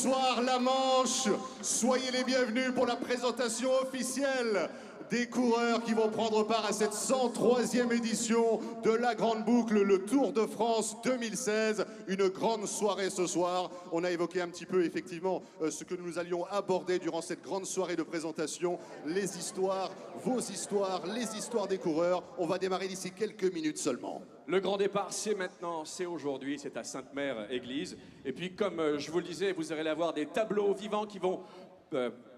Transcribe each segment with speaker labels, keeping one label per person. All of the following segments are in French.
Speaker 1: soir la Manche. Soyez les bienvenus pour la présentation officielle des coureurs qui vont prendre part à cette 103e édition de la Grande Boucle, le Tour de France 2016. Une grande soirée ce soir. On a évoqué un petit peu effectivement ce que nous allions aborder durant cette grande soirée de présentation. Les histoires, vos histoires, les histoires des coureurs. On va démarrer d'ici quelques minutes seulement.
Speaker 2: Le grand départ, c'est maintenant, c'est aujourd'hui, c'est à Sainte-Mère-Église. Et puis, comme je vous le disais, vous allez avoir des tableaux vivants qui vont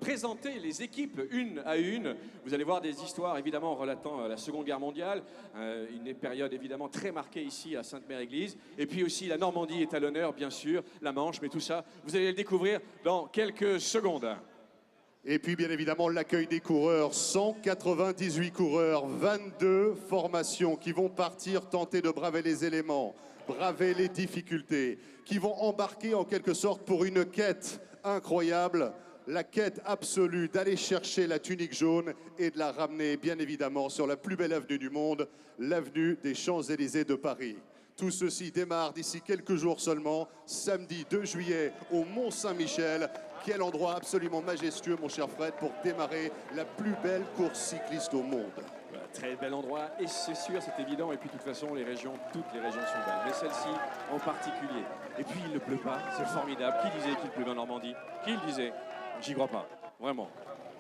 Speaker 2: présenter les équipes une à une. Vous allez voir des histoires évidemment relatant la Seconde Guerre mondiale, une période évidemment très marquée ici à Sainte-Mère-Église. Et puis aussi la Normandie est à l'honneur, bien sûr, la Manche, mais tout ça, vous allez le découvrir dans quelques secondes.
Speaker 1: Et puis bien évidemment l'accueil des coureurs, 198 coureurs, 22 formations qui vont partir tenter de braver les éléments, braver les difficultés, qui vont embarquer en quelque sorte pour une quête incroyable, la quête absolue d'aller chercher la tunique jaune et de la ramener bien évidemment sur la plus belle avenue du monde, l'avenue des Champs-Élysées de Paris. Tout ceci démarre d'ici quelques jours seulement, samedi 2 juillet au Mont-Saint-Michel. Quel endroit absolument majestueux, mon cher Fred, pour démarrer la plus belle course cycliste au monde.
Speaker 2: Très bel endroit, et c'est sûr, c'est évident. Et puis, de toute façon, toutes les régions sont belles, mais celle-ci en particulier. Et puis, il ne pleut pas, c'est formidable. Qui disait qu'il pleut en Normandie? Qui le disait? J'y crois pas, vraiment.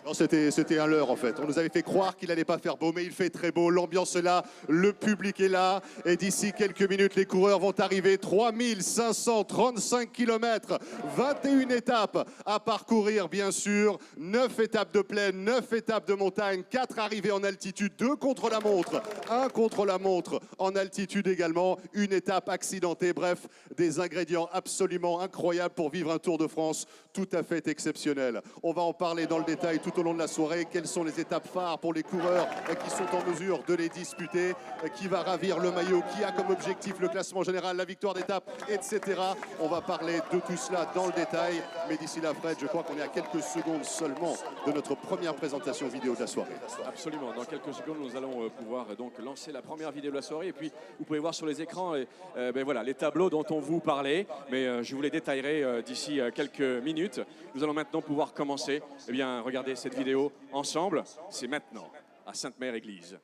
Speaker 1: Non, c'était un leurre en fait. On nous avait fait croire qu'il n'allait pas faire beau, mais il fait très beau. L'ambiance est là, le public est là. Et d'ici quelques minutes, les coureurs vont arriver. 3535 km, 21 étapes à parcourir, bien sûr. 9 étapes de plaine, 9 étapes de montagne, 4 arrivées en altitude, 2 contre la montre, 1 contre la montre en altitude également. Une étape accidentée. Bref, des ingrédients absolument incroyables pour vivre un Tour de France tout à fait exceptionnel. On va en parler dans le détail tout au long de la soirée. Quelles sont les étapes phares pour les coureurs qui sont en mesure de les disputer? Qui va ravir le maillot? Qui a comme objectif le classement général, la victoire d'étape, etc. On va parler de tout cela dans le détail. Mais d'ici là, Fred, je crois qu'on est à quelques secondes seulement de notre première présentation vidéo de la soirée.
Speaker 2: Absolument. Dans quelques secondes, nous allons pouvoir donc lancer la première vidéo de la soirée. Et puis, vous pouvez voir sur les écrans voilà, les tableaux dont on vous parlait. Mais je vous les détaillerai d'ici quelques minutes. Nous allons maintenant pouvoir commencer. Eh bien, regardez cette vidéo ensemble. C'est maintenant à Sainte-Mère-Église.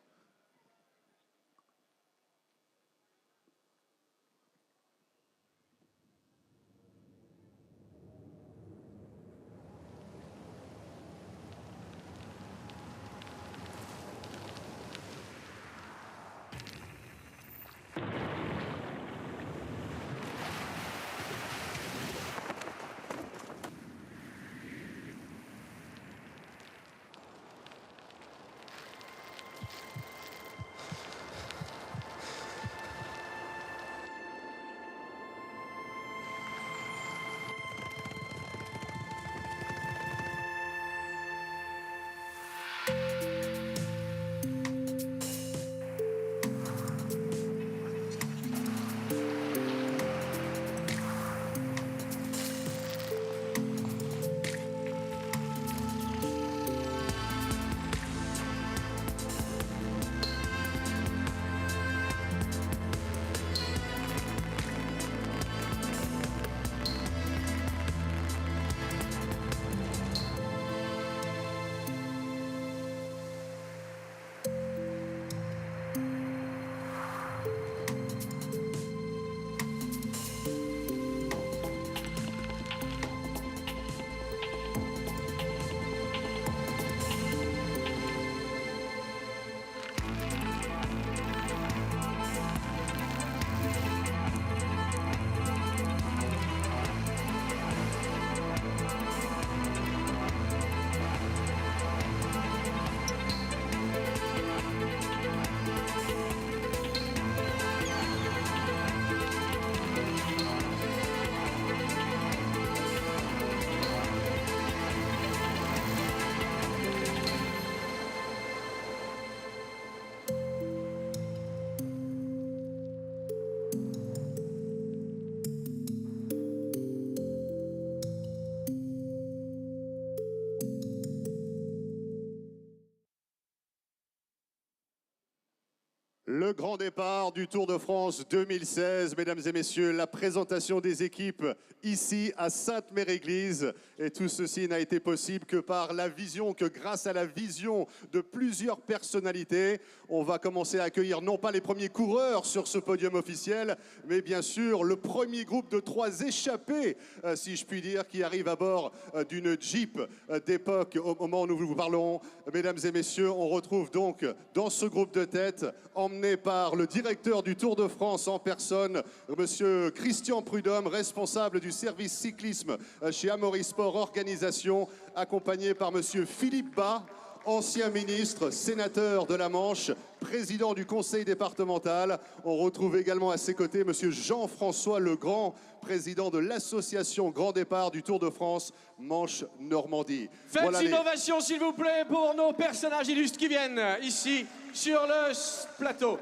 Speaker 1: Le grand départ du Tour de France 2016, mesdames et messieurs, la présentation des équipes ici à Sainte-Mère-Église. Et tout ceci n'a été possible que par la vision, que grâce à la vision de plusieurs personnalités. On va commencer à accueillir non pas les premiers coureurs sur ce podium officiel, mais bien sûr le premier groupe de 3 échappés, si je puis dire, qui arrive à bord d'une Jeep d'époque au moment où nous vous parlons. Mesdames et messieurs, on retrouve donc dans ce groupe de tête, emmené par le directeur du Tour de France en personne, monsieur Christian Prudhomme, responsable du service cyclisme chez Amaury Sport Organisation, accompagné par monsieur Philippe Bas, ancien ministre, sénateur de la Manche, président du conseil départemental. On retrouve également à ses côtés monsieur Jean-François Legrand, président de l'association Grand Départ du Tour de France Manche-Normandie.
Speaker 2: Faites voilà une ovation, s'il vous plaît, pour nos personnages illustres qui viennent ici sur le plateau.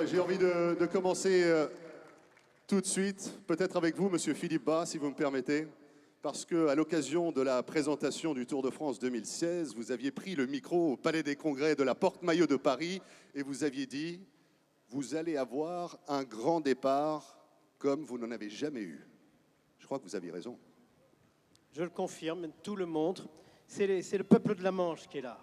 Speaker 1: J'ai envie de commencer tout de suite, peut-être avec vous, monsieur Philippe Bas, si vous me permettez. Parce qu'à l'occasion de la présentation du Tour de France 2016, vous aviez pris le micro au Palais des Congrès de la Porte-Maillot de Paris et vous aviez dit « Vous allez avoir un grand départ comme vous n'en avez jamais eu ». Je crois que vous aviez raison.
Speaker 3: Je le confirme, tout le montre. C'est le peuple de la Manche qui est là.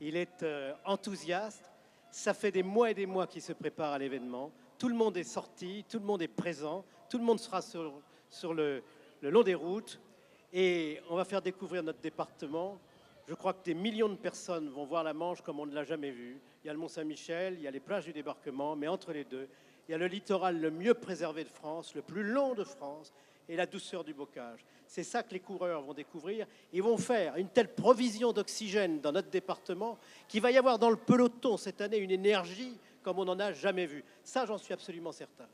Speaker 3: Il est enthousiaste. Ça fait des mois et des mois qu'il se prépare à l'événement. Tout le monde est sorti, tout le monde est présent, tout le monde sera sur le long des routes et on va faire découvrir notre département. Je crois que des millions de personnes vont voir la Manche comme on ne l'a jamais vue. Il y a le Mont-Saint-Michel, il y a les plages du débarquement, mais entre les deux, il y a le littoral le mieux préservé de France, le plus long de France et la douceur du bocage. C'est ça que les coureurs vont découvrir. Ils vont faire une telle provision d'oxygène dans notre département qu'il va y avoir dans le peloton cette année une énergie comme on n'en a jamais vu. Ça, j'en suis absolument certain.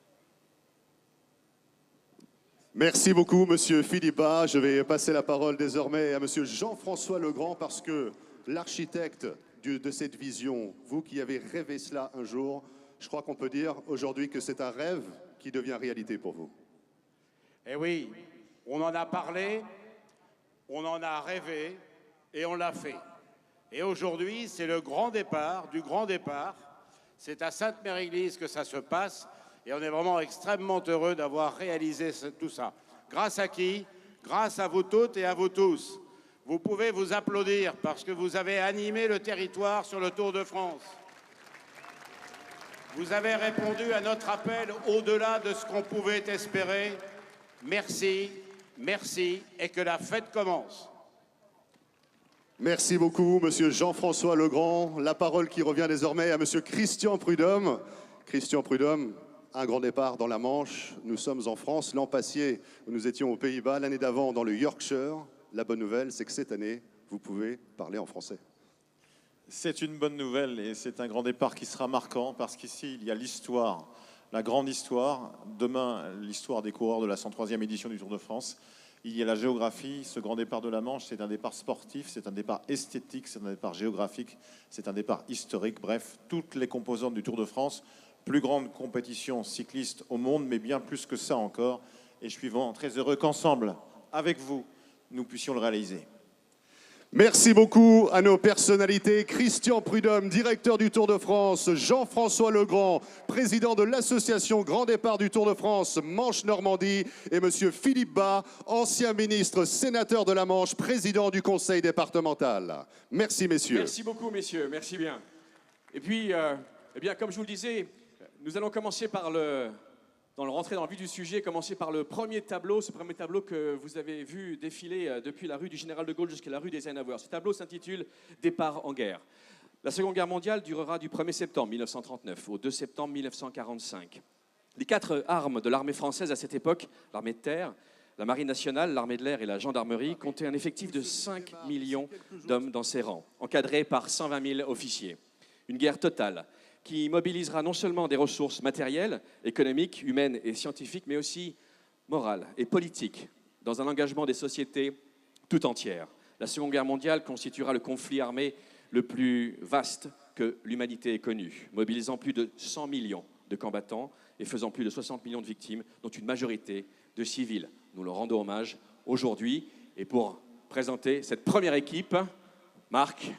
Speaker 1: Merci beaucoup, monsieur Philippe Bas. Je vais passer la parole désormais à monsieur Jean-François Legrand parce que l'architecte de cette vision, vous qui avez rêvé cela un jour, je crois qu'on peut dire aujourd'hui que c'est un rêve qui devient réalité pour vous.
Speaker 4: Eh oui, on en a parlé, on en a rêvé et on l'a fait. Et aujourd'hui, c'est le grand départ du grand départ. C'est à Sainte-Mère-Église que ça se passe. Et on est vraiment extrêmement heureux d'avoir réalisé tout ça. Grâce à qui? Grâce à vous toutes et à vous tous. Vous pouvez vous applaudir parce que vous avez animé le territoire sur le Tour de France. Vous avez répondu à notre appel au-delà de ce qu'on pouvait espérer. Merci, merci, et que la fête commence.
Speaker 1: Merci beaucoup, monsieur Jean-François Legrand. La parole qui revient désormais à monsieur Christian Prudhomme. Christian Prudhomme, un grand départ dans la Manche. Nous sommes en France. L'an passé, nous étions aux Pays-Bas. L'année d'avant, dans le Yorkshire. La bonne nouvelle, c'est que cette année, vous pouvez parler en français.
Speaker 5: C'est une bonne nouvelle et c'est un grand départ qui sera marquant parce qu'ici, il y a l'histoire, la grande histoire. Demain, l'histoire des coureurs de la 103e édition du Tour de France. Il y a la géographie. Ce grand départ de la Manche, c'est un départ sportif, c'est un départ esthétique, c'est un départ géographique, c'est un départ historique. Bref, toutes les composantes du Tour de France. Plus grande compétition cycliste au monde, mais bien plus que ça encore. Et je suis vraiment très heureux qu'ensemble, avec vous, nous puissions le réaliser.
Speaker 1: Merci beaucoup à nos personnalités. Christian Prudhomme, directeur du Tour de France. Jean-François Legrand, président de l'association Grand Départ du Tour de France Manche-Normandie. Et monsieur Philippe Bas, ancien ministre, sénateur de la Manche, président du conseil départemental. Merci, messieurs.
Speaker 2: Merci beaucoup, messieurs. Merci bien. Et puis, eh bien, comme je vous le disais, nous allons commencer par rentrer dans le vif du sujet, commencer par le premier tableau, ce premier tableau que vous avez vu défiler depuis la rue du Général de Gaulle jusqu'à la rue des Eisenhower. Ce tableau s'intitule « Départ en guerre ». La Seconde Guerre mondiale durera du 1er septembre 1939 au 2 septembre 1945. Les 4 armes de l'armée française à cette époque, l'armée de terre, la marine nationale, l'armée de l'air et la gendarmerie, comptaient un effectif de 5 millions d'hommes dans ses rangs, encadrés par 120 000 officiers. Une guerre totale qui mobilisera non seulement des ressources matérielles, économiques, humaines et scientifiques, mais aussi morales et politiques, dans un engagement des sociétés tout entières. La Seconde Guerre mondiale constituera le conflit armé le plus vaste que l'humanité ait connu, mobilisant plus de 100 millions de combattants et faisant plus de 60 millions de victimes, dont une majorité de civils. Nous leur rendons hommage aujourd'hui. Et pour présenter cette première équipe, Marc,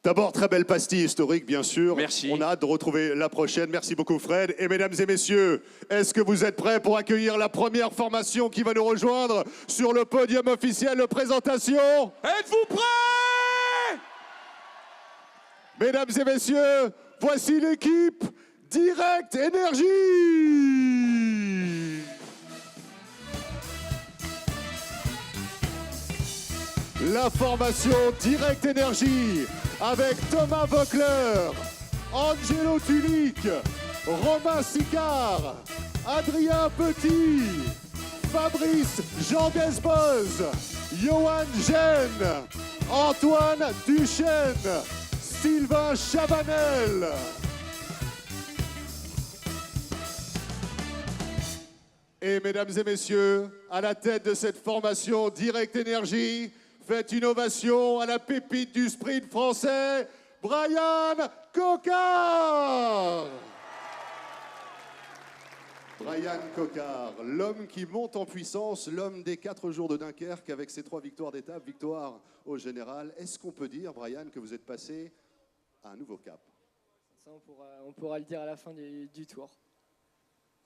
Speaker 1: D'abord, très belle pastille historique, bien sûr.
Speaker 2: Merci.
Speaker 1: On a hâte de retrouver la prochaine. Merci beaucoup, Fred. Et mesdames et messieurs, est-ce que vous êtes prêts pour accueillir la première formation qui va nous rejoindre sur le podium officiel de présentation?
Speaker 2: Êtes-vous prêts?
Speaker 1: Mesdames et messieurs, voici l'équipe Direct Énergie. La formation Direct Énergie avec Thomas Voeckler, Angelo Tulic, Romain Sicard, Adrien Petit, Fabrice Jean Desbos, Johan Gênes, Antoine Duchesne, Sylvain Chavanel. Et mesdames et messieurs, à la tête de cette formation Direct Énergie, faites une ovation à la pépite du sprint français, Brian Coquard. Brian Coquard, l'homme qui monte en puissance, l'homme des 4 jours de Dunkerque avec ses 3 victoires d'étape, victoire au général. Est-ce qu'on peut dire, Brian, que vous êtes passé à un nouveau cap?
Speaker 6: Ça, on pourra le dire à la fin du tour.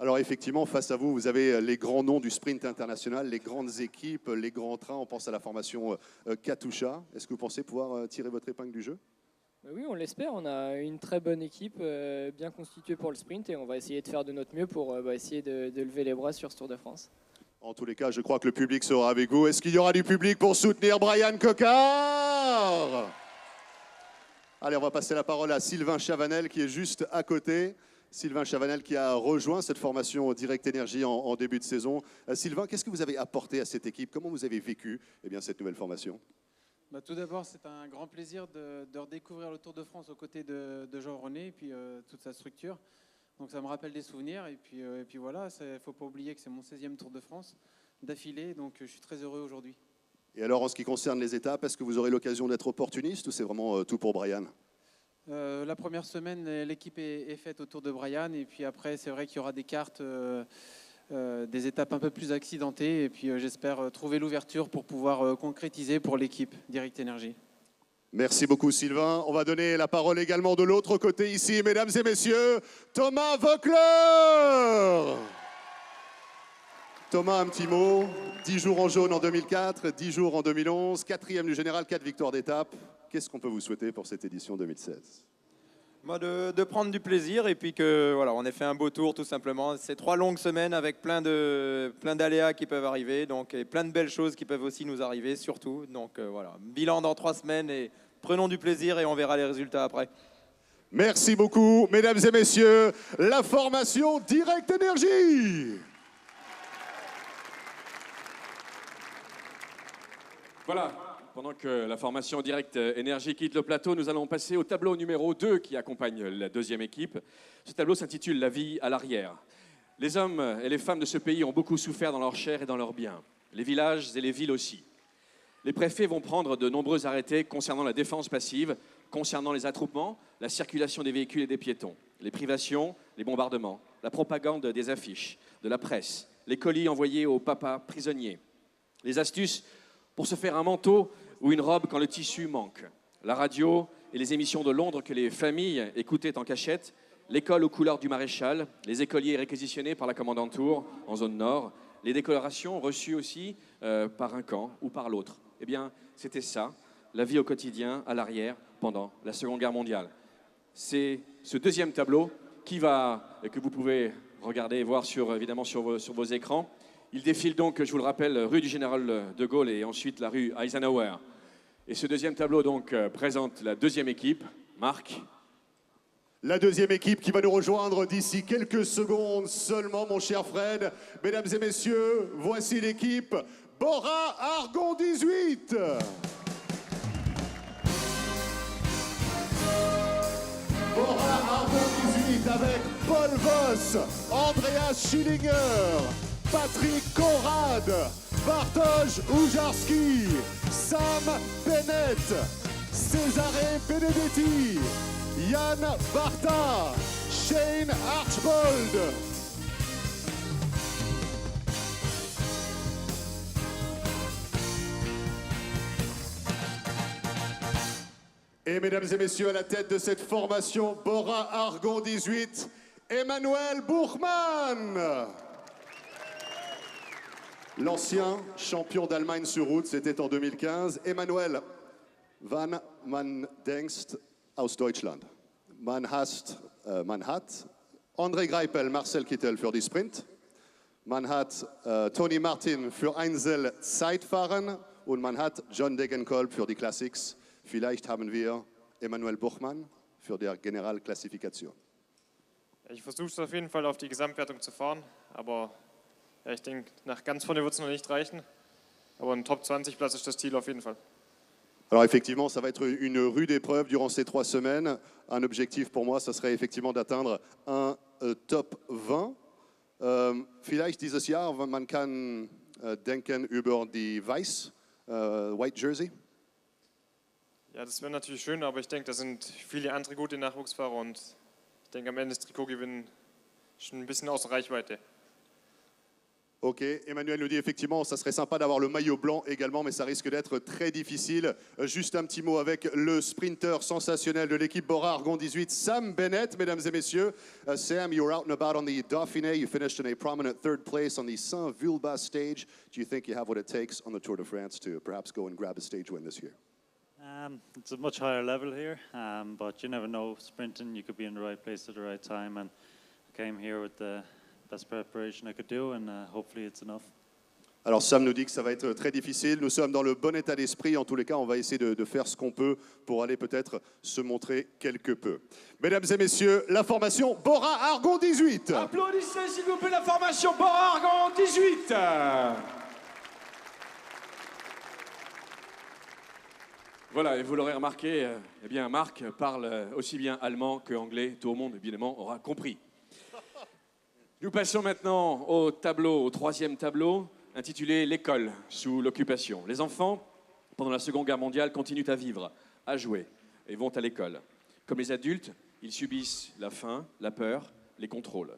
Speaker 1: Alors effectivement, face à vous, vous avez les grands noms du sprint international, les grandes équipes, les grands trains. On pense à la formation Katusha. Est-ce que vous pensez pouvoir tirer votre épingle du jeu?
Speaker 6: Oui, on l'espère. On a une très bonne équipe, bien constituée pour le sprint, et on va essayer de faire de notre mieux pour essayer de lever les bras sur ce Tour de France.
Speaker 1: En tous les cas, je crois que le public sera avec vous. Est-ce qu'il y aura du public pour soutenir Brian Coquard? Allez, on va passer la parole à Sylvain Chavanel qui est juste à côté. Sylvain Chavanel qui a rejoint cette formation Direct Énergie en début de saison. Sylvain, qu'est-ce que vous avez apporté à cette équipe? Comment vous avez vécu cette nouvelle formation?
Speaker 7: Tout d'abord, c'est un grand plaisir de redécouvrir le Tour de France aux côtés de Jean-René et puis toute sa structure. Donc ça me rappelle des souvenirs et puis voilà, il ne faut pas oublier que c'est mon 16e Tour de France d'affilée, donc je suis très heureux aujourd'hui.
Speaker 1: Et alors, en ce qui concerne les étapes, est-ce que vous aurez l'occasion d'être opportuniste ou c'est vraiment tout pour Brian?
Speaker 7: La première semaine, l'équipe est faite autour de Brian et puis après, c'est vrai qu'il y aura des cartes, des étapes un peu plus accidentées et puis j'espère trouver l'ouverture pour pouvoir concrétiser pour l'équipe Direct Énergie.
Speaker 1: Merci beaucoup Sylvain. On va donner la parole également de l'autre côté ici, mesdames et messieurs, Thomas Voeckler. Thomas, un petit mot. 10 jours en jaune en 2004, 10 jours en 2011, 4e du général, 4 victoires d'étape. Qu'est-ce qu'on peut vous souhaiter pour cette édition 2016?
Speaker 8: De prendre du plaisir et puis que voilà, on ait fait un beau tour tout simplement. C'est 3 longues semaines avec plein d'aléas qui peuvent arriver, donc et plein de belles choses qui peuvent aussi nous arriver surtout. Donc voilà, bilan dans 3 semaines et prenons du plaisir et on verra les résultats après.
Speaker 1: Merci beaucoup, mesdames et messieurs, la formation Direct Énergie.
Speaker 2: Voilà, pendant que la formation Direct Énergie quitte le plateau, nous allons passer au tableau numéro 2 qui accompagne la deuxième équipe. Ce tableau s'intitule « La vie à l'arrière ». Les hommes et les femmes de ce pays ont beaucoup souffert dans leur chair et dans leurs biens. Les villages et les villes aussi. Les préfets vont prendre de nombreux arrêtés concernant la défense passive, concernant les attroupements, la circulation des véhicules et des piétons, les privations, les bombardements, la propagande des affiches, de la presse, les colis envoyés aux papas prisonniers, les astuces pour se faire un manteau ou une robe quand le tissu manque, la radio et les émissions de Londres que les familles écoutaient en cachette, l'école aux couleurs du maréchal, les écoliers réquisitionnés par la commandanture en zone nord, les décorations reçues aussi par un camp ou par l'autre. Eh bien, c'était ça, la vie au quotidien, à l'arrière, pendant la Seconde Guerre mondiale. C'est ce deuxième tableau que vous pouvez regarder et voir évidemment sur vos écrans. Il défile donc, je vous le rappelle, rue du Général de Gaulle et ensuite la rue Eisenhower. Et ce deuxième tableau donc présente la deuxième équipe, Marc.
Speaker 1: La deuxième équipe qui va nous rejoindre d'ici quelques secondes seulement, mon cher Fred. Mesdames et messieurs, voici l'équipe Bora Argon 18. Bora Argon 18 avec Paul Voss, Andreas Schillinger, Patrick Conrad, Bartosz Ujarski, Sam Bennett, Cesare Benedetti, Yann Barta, Shane Archbold. Et mesdames et messieurs, à la tête de cette formation, Bora Argon 18, Emmanuel Buchmann. L'ancien champion d'Allemagne sur route, c'était en 2015. Emmanuel, wann man denkst aus Deutschland? Man hat André Greipel, Marcel Kittel für die Sprint. Man hat Tony Martin für Einzel-Zeitfahren und man hat John Degenkolb für die Classics. Vielleicht haben wir Emmanuel Buchmann für die Generalklassifikation.
Speaker 9: Ich versuche es auf jeden Fall auf die Gesamtwertung zu fahren, aber ja, ich denke, nach ganz vorne wird es noch nicht reichen. Aber ein Top 20 Platz ist das Ziel auf jeden Fall.
Speaker 1: Alors effectivement, ça va être une rude épreuve durant ces 3 semaines. Un objectif pour moi, ça serait effectivement d'atteindre un Top 20. Vielleicht dieses Jahr, man kann denken über die White Jersey.
Speaker 9: Ja, das wäre natürlich schön, aber ich denke, da sind viele andere gute Nachwuchsfahrer und ich denke, am Ende das Trikot gewinnen schon ein bisschen außer Reichweite.
Speaker 1: Ok, Emmanuel nous dit effectivement, ça serait sympa d'avoir le maillot blanc également, mais ça risque d'être très difficile. Juste un petit mot avec le sprinter sensationnel de l'équipe Bora Argon 18, Sam Bennett, mesdames et messieurs. Sam, you were out and about on the Dauphiné. You finished in a prominent 3rd place on the Saint-Vulbas stage. Do you think you have what it takes on the Tour de France to perhaps go and grab a stage win this year?
Speaker 10: It's a much higher level here, but you never know. Sprinting, you could be in the right place at the right time, and I came here with the best preparation I could do, and hopefully it's enough.
Speaker 1: Alors Sam nous dit que ça va être très difficile. Nous sommes dans le bon état d'esprit. En tous les cas, on va essayer de faire ce qu'on peut pour aller peut-être se montrer quelque peu. Mesdames et messieurs, la formation Bora Argon 18.
Speaker 2: Applaudissez s'il vous plaît la formation Bora Argon 18. Voilà, et vous l'aurez remarqué, eh bien Marc parle aussi bien allemand que anglais. Tout le monde, évidemment, aura compris. Nous passons maintenant au tableau, au 3e tableau, intitulé « L'école sous l'occupation ». Les enfants, pendant la Seconde Guerre mondiale, continuent à vivre, à jouer et vont à l'école. Comme les adultes, ils subissent la faim, la peur, les contrôles.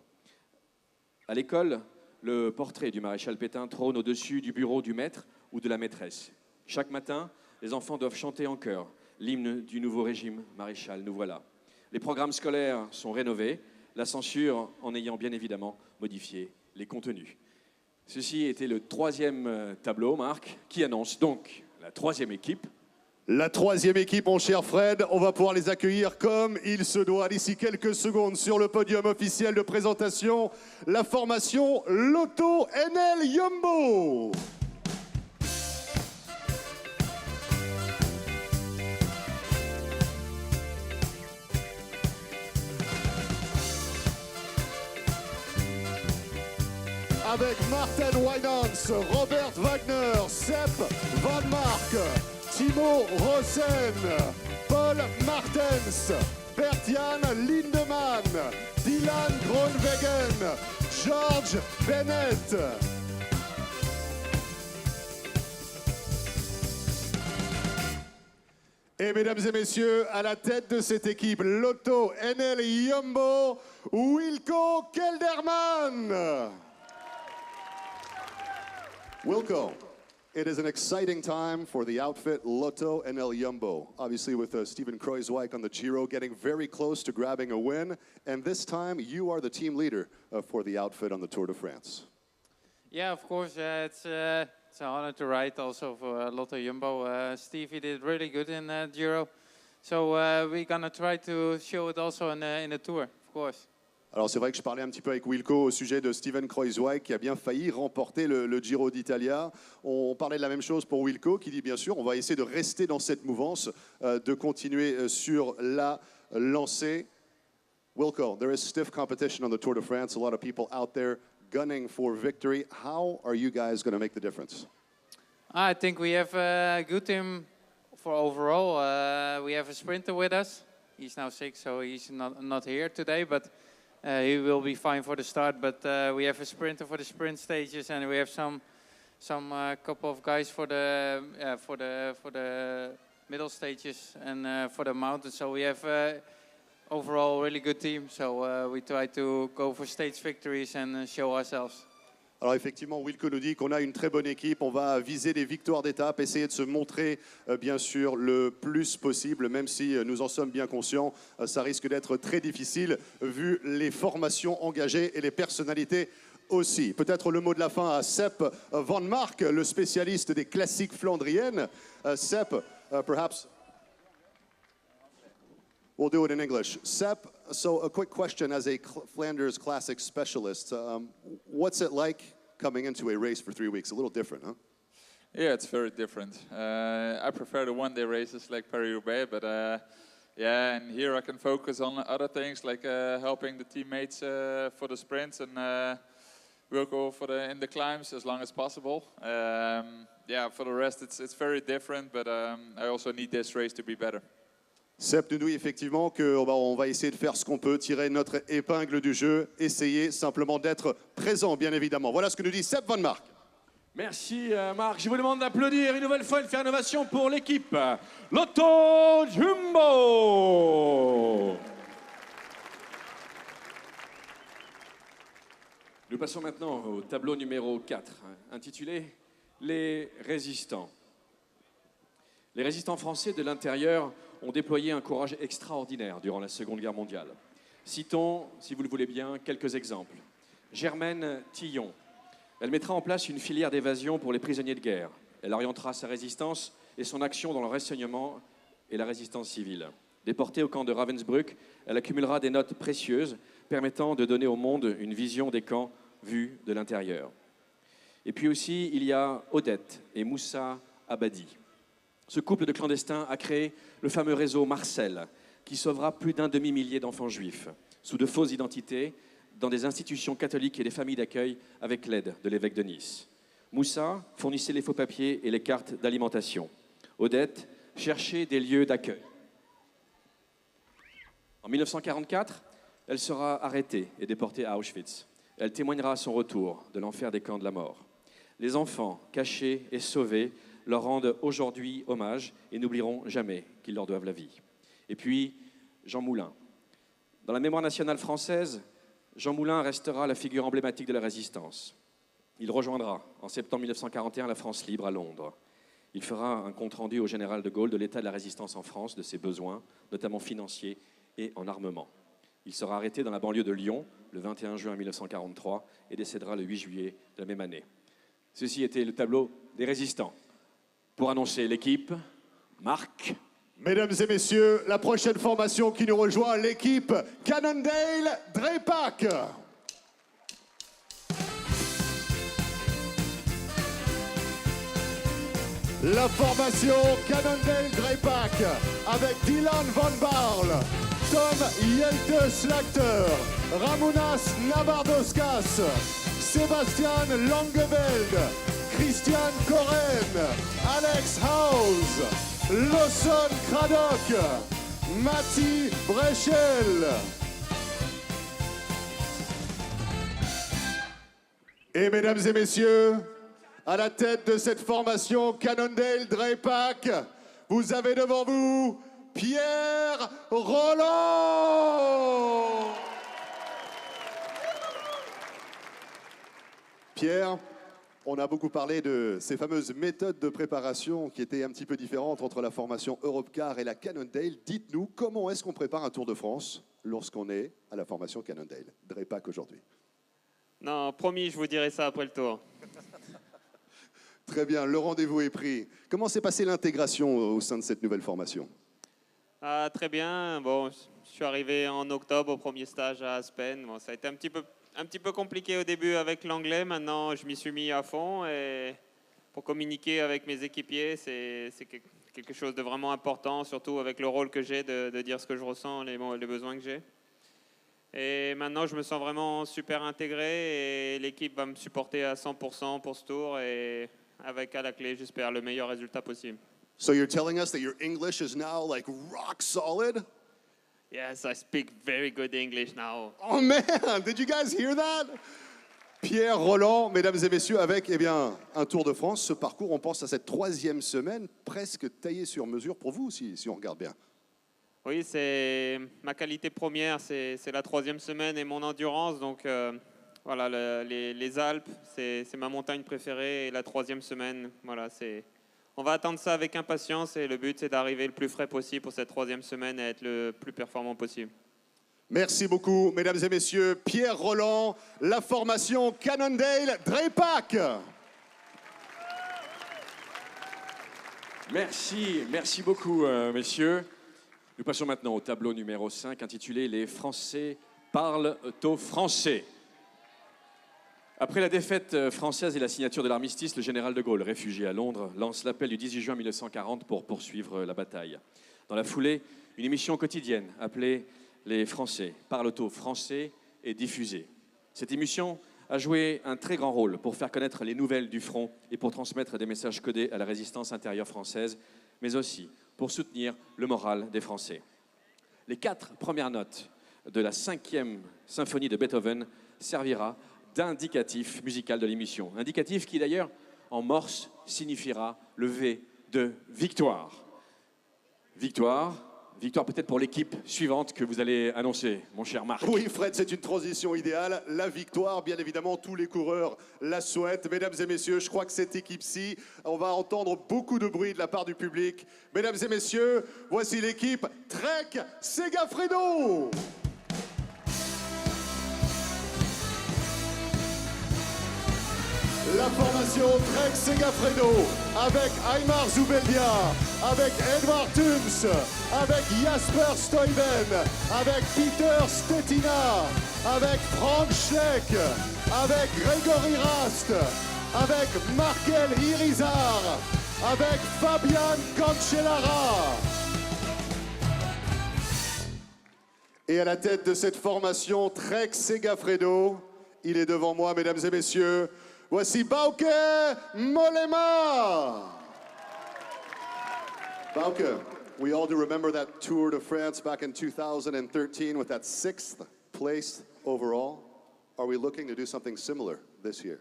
Speaker 2: À l'école, le portrait du maréchal Pétain trône au-dessus du bureau du maître ou de la maîtresse. Chaque matin, les enfants doivent chanter en chœur l'hymne du nouveau régime maréchal, nous voilà. Les programmes scolaires sont rénovés, la censure en ayant bien évidemment modifié les contenus. Ceci était le 3e tableau, Marc, qui annonce donc la 3e équipe.
Speaker 1: La 3e équipe, mon cher Fred, on va pouvoir les accueillir comme il se doit d'ici quelques secondes sur le podium officiel de présentation. La formation Lotto NL Jumbo. Avec Martin Winans, Robert Wagner, Sepp Van Mark, Timo Rosen, Paul Martens, Bert-Jan Lindemann, Dylan Groenewegen, George Bennett. Et mesdames et messieurs, à la tête de cette équipe Lotto NL Jumbo, Wilco Kelderman. Wilco, it is an exciting time for the outfit Lotto NL Jumbo. Obviously with Steven Kruijswijk on the Giro getting very close to grabbing a win. And this time you are the team leader for the outfit on the Tour de France.
Speaker 7: Yeah, of course. It's an honor to ride also for Lotto Jumbo. Stevie did really good in Giro. So we're going to try to show it also in the Tour, of course.
Speaker 1: Alors c'est vrai que je parlais un petit peu avec Wilco au sujet de Steven Kruijswijk qui a bien failli remporter le Giro d'Italia. On parlait de la même chose pour Wilco qui dit bien sûr on va essayer de rester dans cette mouvance, de continuer sur la lancée. Wilco, there is stiff competition on the Tour de France. A lot of people out there gunning for victory. How are you guys going to make the difference?
Speaker 7: I think we have a good team for overall. We have a sprinter with us. He's now sick, so he's not here today, but he will be fine for the start. But we have a sprinter for the sprint stages, and we have some couple of guys for the middle stages and for the mountains. So we have overall really good team. So we try to go for stage victories and show ourselves.
Speaker 1: Alors effectivement, Wilco nous dit qu'on a une très bonne équipe, on va viser les victoires d'étape, essayer de se montrer bien sûr le plus possible, même si nous en sommes bien conscients, ça risque d'être très difficile vu les formations engagées et les personnalités aussi. Peut-être le mot de la fin à Sepp Van Mark, le spécialiste des classiques flandriennes. Sepp, perhaps we'll do it in English. Sepp, so a quick question as a Flanders Classic specialist. What's it like coming into a race for 3 weeks? A little different, huh?
Speaker 11: Yeah, it's very different. I prefer the one-day races like Paris-Roubaix, but yeah, and here I can focus on other things like helping the teammates for the sprints and Wilco in the climbs as long as possible. Yeah, for the rest it's very different, but I also need this race to be better.
Speaker 1: Sepp nous dit effectivement qu'on va essayer de faire ce qu'on peut, tirer notre épingle du jeu, essayer simplement d'être présent, bien évidemment. Voilà ce que nous dit Sepp Van Mark.
Speaker 2: Merci Marc. Je vous demande d'applaudir une nouvelle fois, une faire innovation pour l'équipe Lotto Jumbo. Nous passons maintenant au tableau numéro 4, intitulé Les résistants. Les résistants français de l'intérieur ont déployé un courage extraordinaire durant la Seconde Guerre mondiale. Citons, si vous le voulez bien, quelques exemples. Germaine Tillon. Elle mettra en place une filière d'évasion pour les prisonniers de guerre. Elle orientera sa résistance et son action dans le renseignement et la résistance civile. Déportée au camp de Ravensbrück, elle accumulera des notes précieuses permettant de donner au monde une vision des camps vus de l'intérieur. Et puis aussi, il y a Odette et Moussa Abadi. Ce couple de clandestins a créé le fameux réseau Marcel, qui sauvera plus d'un demi-millier d'enfants juifs, sous de fausses identités, dans des institutions catholiques et des familles d'accueil avec l'aide de l'évêque de Nice. Moussa fournissait les faux papiers et les cartes d'alimentation. Odette cherchait des lieux d'accueil. En 1944, elle sera arrêtée et déportée à Auschwitz. Elle témoignera à son retour de l'enfer des camps de la mort. Les enfants cachés et sauvés leur rendent aujourd'hui hommage et n'oublieront jamais qu'ils leur doivent la vie. Et puis, Jean Moulin. Dans la mémoire nationale française, Jean Moulin restera la figure emblématique de la résistance. Il rejoindra en septembre 1941 la France libre à Londres. Il fera un compte-rendu au général de Gaulle de l'état de la résistance en France, de ses besoins, notamment financiers et en armement. Il sera arrêté dans la banlieue de Lyon le 21 juin 1943 et décédera le 8 juillet de la même année. Ceci était le tableau des résistants. Pour annoncer l'équipe, Marc.
Speaker 1: Mesdames et messieurs, la prochaine formation qui nous rejoint, l'équipe Cannondale Drepak. La formation Cannondale Drepak avec Dylan Van Barle, Tom Jelte-Slagter, Ramounas Navardoskas, Sébastien Langeveld, Christian Koren, Alex House, Lawson Craddock, Matti Brechel. Et mesdames et messieurs, à la tête de cette formation Cannondale Drepak, vous avez devant vous Pierre Rolland. Pierre, on a beaucoup parlé de ces fameuses méthodes de préparation qui étaient un petit peu différentes entre la formation Europcar et la Cannondale. Dites-nous, comment est-ce qu'on prépare un Tour de France lorsqu'on est à la formation Cannondale Drepak aujourd'hui?
Speaker 12: Non, promis, je vous dirai ça après le Tour.
Speaker 1: Très bien, le rendez-vous est pris. Comment s'est passée l'intégration au sein de cette nouvelle formation?
Speaker 12: Très bien. Bon, je suis arrivé en octobre au premier stage à Aspen. Bon, ça a été un petit peu compliqué au début avec l'anglais. Maintenant, je m'y suis mis à fond. Et pour communiquer avec mes équipiers, c'est quelque chose de vraiment important, surtout avec le rôle que j'ai de dire ce que je ressens, les besoins que j'ai. Et maintenant, je me sens vraiment super intégré et l'équipe va me supporter à 100% pour ce tour. Et avec à la clé, j'espère, le meilleur résultat possible.
Speaker 1: So you're telling us that your English is now like rock solid?
Speaker 12: Yes, I speak very good English now.
Speaker 1: Oh man, did you guys hear that? Pierre Rolland, mesdames et messieurs, avec un Tour de France. Ce parcours, on pense à cette 3e semaine, presque taillée sur mesure pour vous, si on regarde bien.
Speaker 12: Oui, c'est ma qualité première, c'est la 3e semaine et mon endurance. Donc Voilà, les Alpes, c'est ma montagne préférée. Et la 3e semaine, voilà, on va attendre ça avec impatience. Et le but, c'est d'arriver le plus frais possible pour cette 3e semaine et être le plus performant possible.
Speaker 1: Merci beaucoup, mesdames et messieurs. Pierre Rolland, la formation Cannondale Drapac.
Speaker 2: Merci beaucoup, messieurs. Nous passons maintenant au tableau numéro 5, intitulé « Les Français parlent au français ». Après la défaite française et la signature de l'armistice, le général de Gaulle, réfugié à Londres, lance l'appel du 18 juin 1940 pour poursuivre la bataille. Dans la foulée, une émission quotidienne appelée « Les Français parlent au français » est diffusée. Cette émission a joué un très grand rôle pour faire connaître les nouvelles du front et pour transmettre des messages codés à la résistance intérieure française, mais aussi pour soutenir le moral des Français. Les 4 premières notes de la 5e symphonie de Beethoven servira d'indicatif musical de l'émission. Indicatif qui d'ailleurs, en morse, signifiera le V de victoire. Victoire peut-être pour l'équipe suivante que vous allez annoncer, mon cher Marc.
Speaker 1: Oui, Fred, c'est une transition idéale. La victoire, bien évidemment, tous les coureurs la souhaitent. Mesdames et messieurs, je crois que cette équipe-ci, on va entendre beaucoup de bruit de la part du public. Mesdames et messieurs, voici l'équipe Trek Segafredo. La formation Trek Segafredo avec Aymar Zubeldia, avec Edvard Thums, avec Jasper Stuyven, avec Peter Stetina, avec Frank Schleck, avec Grégory Rast, avec Markel Irizar, avec Fabian Cancellara. Et à la tête de cette formation Trek Segafredo, il est devant moi, mesdames et messieurs, voici Bauke Mollema. Bauke, we all do remember that Tour de France back in 2013 with that 6th place overall. Are we looking to do something similar this year?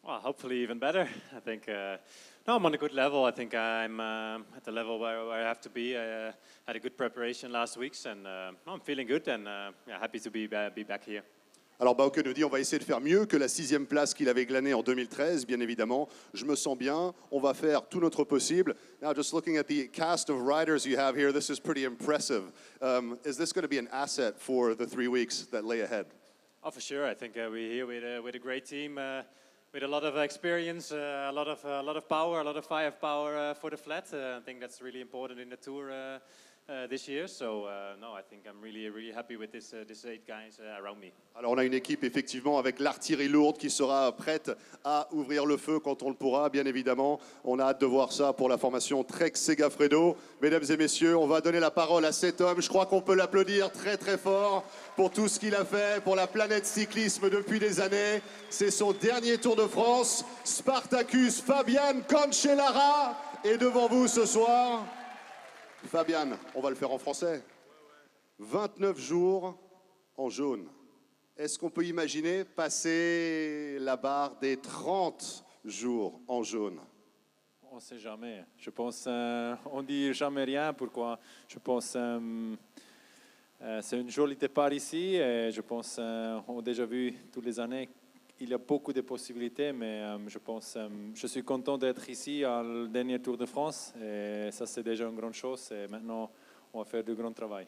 Speaker 10: Well, hopefully even better. I think no, I'm on a good level. I think I'm at the level where I have to be. I had a good preparation last week, and no, I'm feeling good and yeah, happy to be back here.
Speaker 1: Alors Bauke nous dit on va essayer de faire mieux que la 6e place qu'il avait glanée en 2013, bien évidemment. Je me sens bien, on va faire tout notre possible. Now just looking at the cast of riders you have here, this is pretty impressive. Is this going to be an asset for the 3 weeks that lay ahead?
Speaker 10: Oh, for sure. I think we're here with a great team, with a lot of experience, a lot of power, a lot of firepower for the flat. I think that's really important in the tour this year. So no, I think I'm really happy with this 8 guys around me.
Speaker 1: Alors on a une équipe effectivement avec l'artillerie lourde qui sera prête à ouvrir le feu quand on le pourra, bien évidemment. On a hâte de voir ça pour la formation Trek Segafredo. Mesdames et messieurs, on va donner la parole à cet homme. Je crois qu'on peut l'applaudir très très fort pour tout ce qu'il a fait pour la planète cyclisme depuis des années. C'est son dernier Tour de France. Spartacus Fabian Cancellara est devant vous ce soir. Fabian, on va le faire en français. 29 jours en jaune. Est-ce qu'on peut imaginer passer la barre des 30 jours en jaune?
Speaker 10: On ne sait jamais. Je pense, on dit jamais rien. Pourquoi? Je pense, c'est un joli départ ici. Et je pense, on a déjà vu toutes les années, il y a beaucoup de possibilités. Mais je pense, je suis content d'être ici au dernier Tour de France. Et ça, c'est déjà une grande chose. Et maintenant, on va faire du grand travail.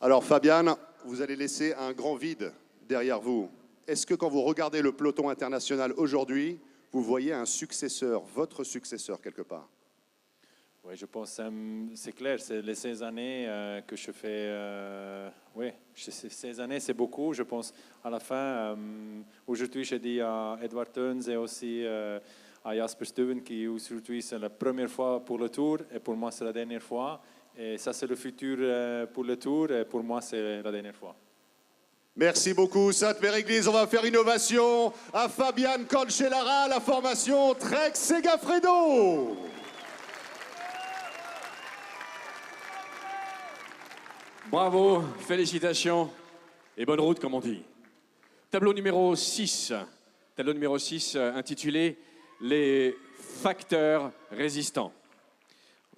Speaker 1: Alors Fabian, vous allez laisser un grand vide derrière vous. Est-ce que quand vous regardez le peloton international aujourd'hui, vous voyez un successeur, votre successeur quelque part?
Speaker 10: Oui, je pense c'est clair. C'est les 16 années que je fais. Oui, 16 années, c'est beaucoup. Je pense à la fin, aujourd'hui, je dis à Edvard Theuns et aussi à Jasper Stuyven qui aujourd'hui c'est la première fois pour le Tour et pour moi c'est la dernière fois. Et ça c'est le futur pour le Tour et pour moi c'est la dernière fois.
Speaker 1: Merci beaucoup, Sainte-Mère-Église. On va faire une ovation à Fabian Cancellara, la formation Trek Segafredo.
Speaker 2: Bravo, félicitations et bonne route, comme on dit. Tableau numéro 6 intitulé « Les facteurs résistants ».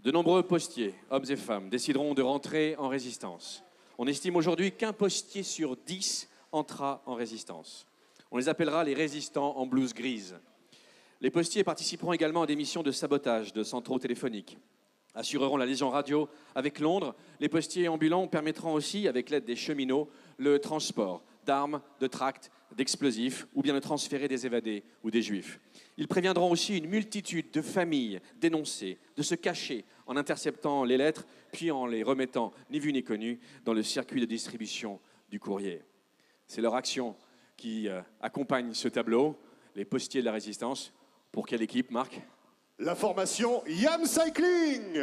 Speaker 2: De nombreux postiers, hommes et femmes, décideront de rentrer en résistance. On estime aujourd'hui qu'1 postier sur 10 entrera en résistance. On les appellera les résistants en blouse grise. Les postiers participeront également à des missions de sabotage de centraux téléphoniques, assureront la liaison radio avec Londres. Les postiers ambulants permettront aussi, avec l'aide des cheminots, le transport d'armes, de tracts, d'explosifs ou bien de transférer des évadés ou des juifs. Ils préviendront aussi une multitude de familles dénoncées de se cacher en interceptant les lettres puis en les remettant, ni vu ni connu, dans le circuit de distribution du courrier. C'est leur action qui accompagne ce tableau, les postiers de la résistance. Pour quelle équipe, Marc?
Speaker 1: La formation YAM Cycling.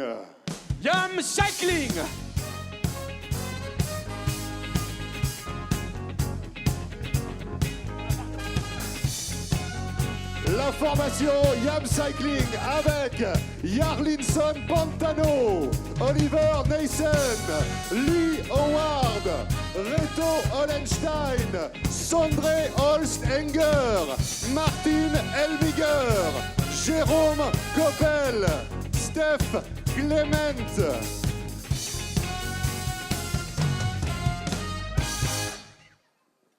Speaker 2: YAM Cycling.
Speaker 1: La formation YAM Cycling avec Jarlinson Pantano, Oliver Neysen, Lee Howard, Reto Hollenstein, Sondre Holstenger, Martin Elmiger, Jérôme Koppel, Steph Clement.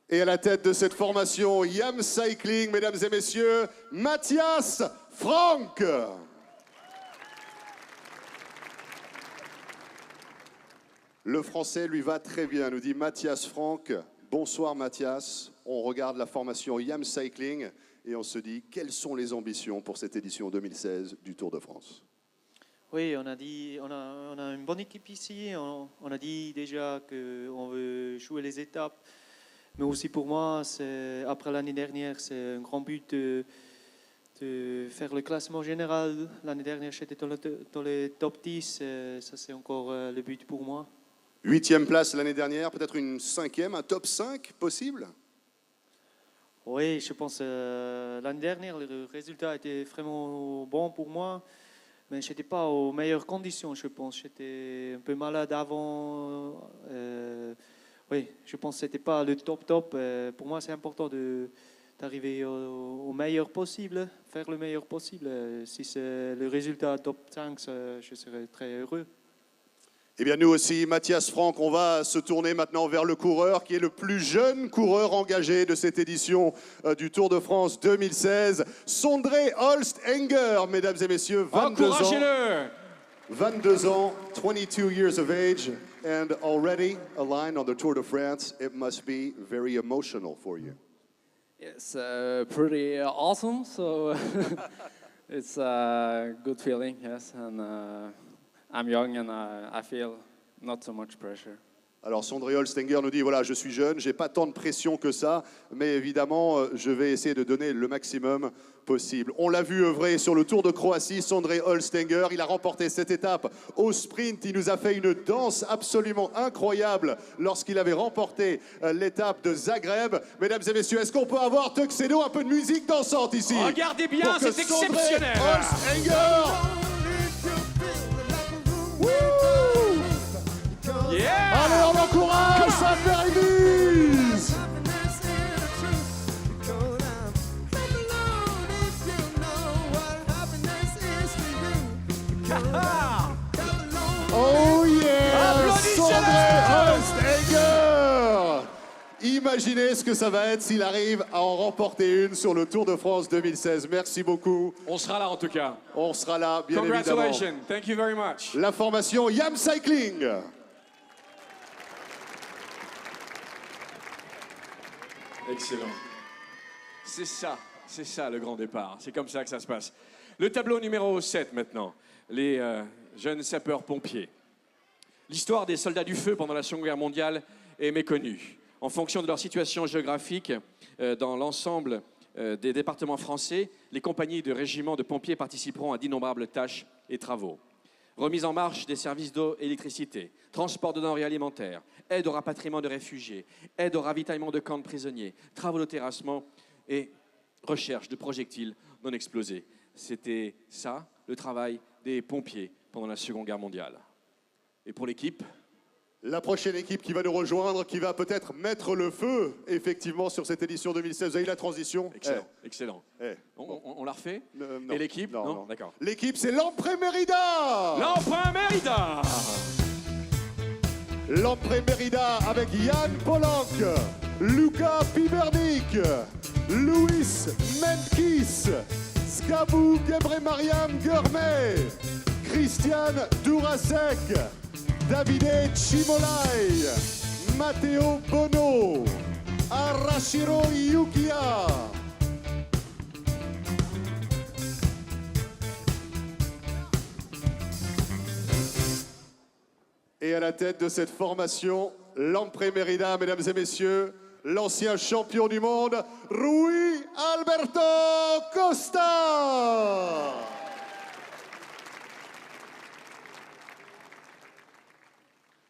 Speaker 1: Et à la tête de cette formation YAM Cycling, mesdames et messieurs, Matthias Franck. Le français lui va très bien, nous dit Matthias Franck. Bonsoir Mathias, on regarde la formation YAM Cycling et on se dit quelles sont les ambitions pour cette édition 2016 du Tour de France?
Speaker 13: Oui, on a une bonne équipe ici, on a dit déjà qu'on veut jouer les étapes. Mais aussi pour moi, après l'année dernière, c'est un grand but de faire le classement général. L'année dernière, j'étais dans les top 10. Ça, c'est encore le but pour moi.
Speaker 1: 8e place l'année dernière, peut-être une 5e, un top 5 possible?
Speaker 13: Oui, je pense l'année dernière, le résultat était vraiment bon pour moi. Mais je n'étais pas aux meilleures conditions, je pense. J'étais un peu malade avant. Oui, je pense que ce n'était pas le top. Pour moi, c'est important d'arriver au meilleur possible, faire le meilleur possible. Si c'est le résultat top 5, je serais très heureux.
Speaker 1: Eh bien, nous aussi, Matthias Franck, on va se tourner maintenant vers le coureur qui est le plus jeune coureur engagé de cette édition du Tour de France 2016, Sondre Holstenger, mesdames et messieurs, 22 ans.
Speaker 2: Encouragez-le!
Speaker 1: 22 ans, 22 years of age, and already a line on the Tour de France. It must be very emotional for you.
Speaker 14: It's pretty awesome, so it's a good feeling, yes. And I'm young and I feel not so much pressure.
Speaker 1: Alors Sondre Holstenger nous dit, voilà, je suis jeune, j'ai pas tant de pression que ça, mais évidemment, je vais essayer de donner le maximum possible. On l'a vu œuvrer sur le Tour de Croatie, Sondre Holstenger, il a remporté cette étape au sprint, il nous a fait une danse absolument incroyable lorsqu'il avait remporté l'étape de Zagreb. Mesdames et messieurs, est-ce qu'on peut avoir Tuxedo, un peu de musique dansante ici?
Speaker 2: Regardez bien, c'est exceptionnel!
Speaker 1: Holstenger!
Speaker 2: Yeah!
Speaker 1: Allez, on encourage Sainte-Mère-Église! Oh yeah! Sondre Holstenger! Imaginez ce que ça va être s'il arrive à en remporter une sur le Tour de France 2016. Merci beaucoup.
Speaker 2: On sera là en tout cas.
Speaker 1: On sera là, bien évidemment.
Speaker 2: Congratulations. Thank you very much.
Speaker 1: La formation YAM Cycling.
Speaker 2: Excellent. C'est ça le grand départ. C'est comme ça que ça se passe. Le tableau numéro 7 maintenant. Les jeunes sapeurs-pompiers. L'histoire des soldats du feu pendant la Seconde Guerre mondiale est méconnue. En fonction de leur situation géographique, dans l'ensemble des départements français, les compagnies de régiments de pompiers participeront à d'innombrables tâches et travaux. Remise en marche des services d'eau et d'électricité, transport de denrées alimentaires, aide au rapatriement de réfugiés, aide au ravitaillement de camps de prisonniers, travaux de terrassement et recherche de projectiles non explosés. C'était ça, le travail des pompiers pendant la Seconde Guerre mondiale. Et pour l'équipe ?
Speaker 1: La prochaine équipe qui va nous rejoindre, qui va peut-être mettre le feu, effectivement, sur cette édition 2016. Vous avez eu la transition?
Speaker 2: Excellent, excellent. On l'a refait?
Speaker 1: Non.
Speaker 2: Et l'équipe?
Speaker 1: Non.
Speaker 2: D'accord.
Speaker 1: L'équipe, c'est l'Empre Mérida!
Speaker 2: L'Empre Mérida!
Speaker 1: L'Empre Mérida avec Jan Polanc, Luca Pibernik, Louis Meintkies, Skabou Gebremariam Gurmey, Christian Durasek, Davide Cimolai, Matteo Bono, Arashiro Yukiya. Et à la tête de cette formation, Lampre Merida, mesdames et messieurs, l'ancien champion du monde, Rui Alberto Costa.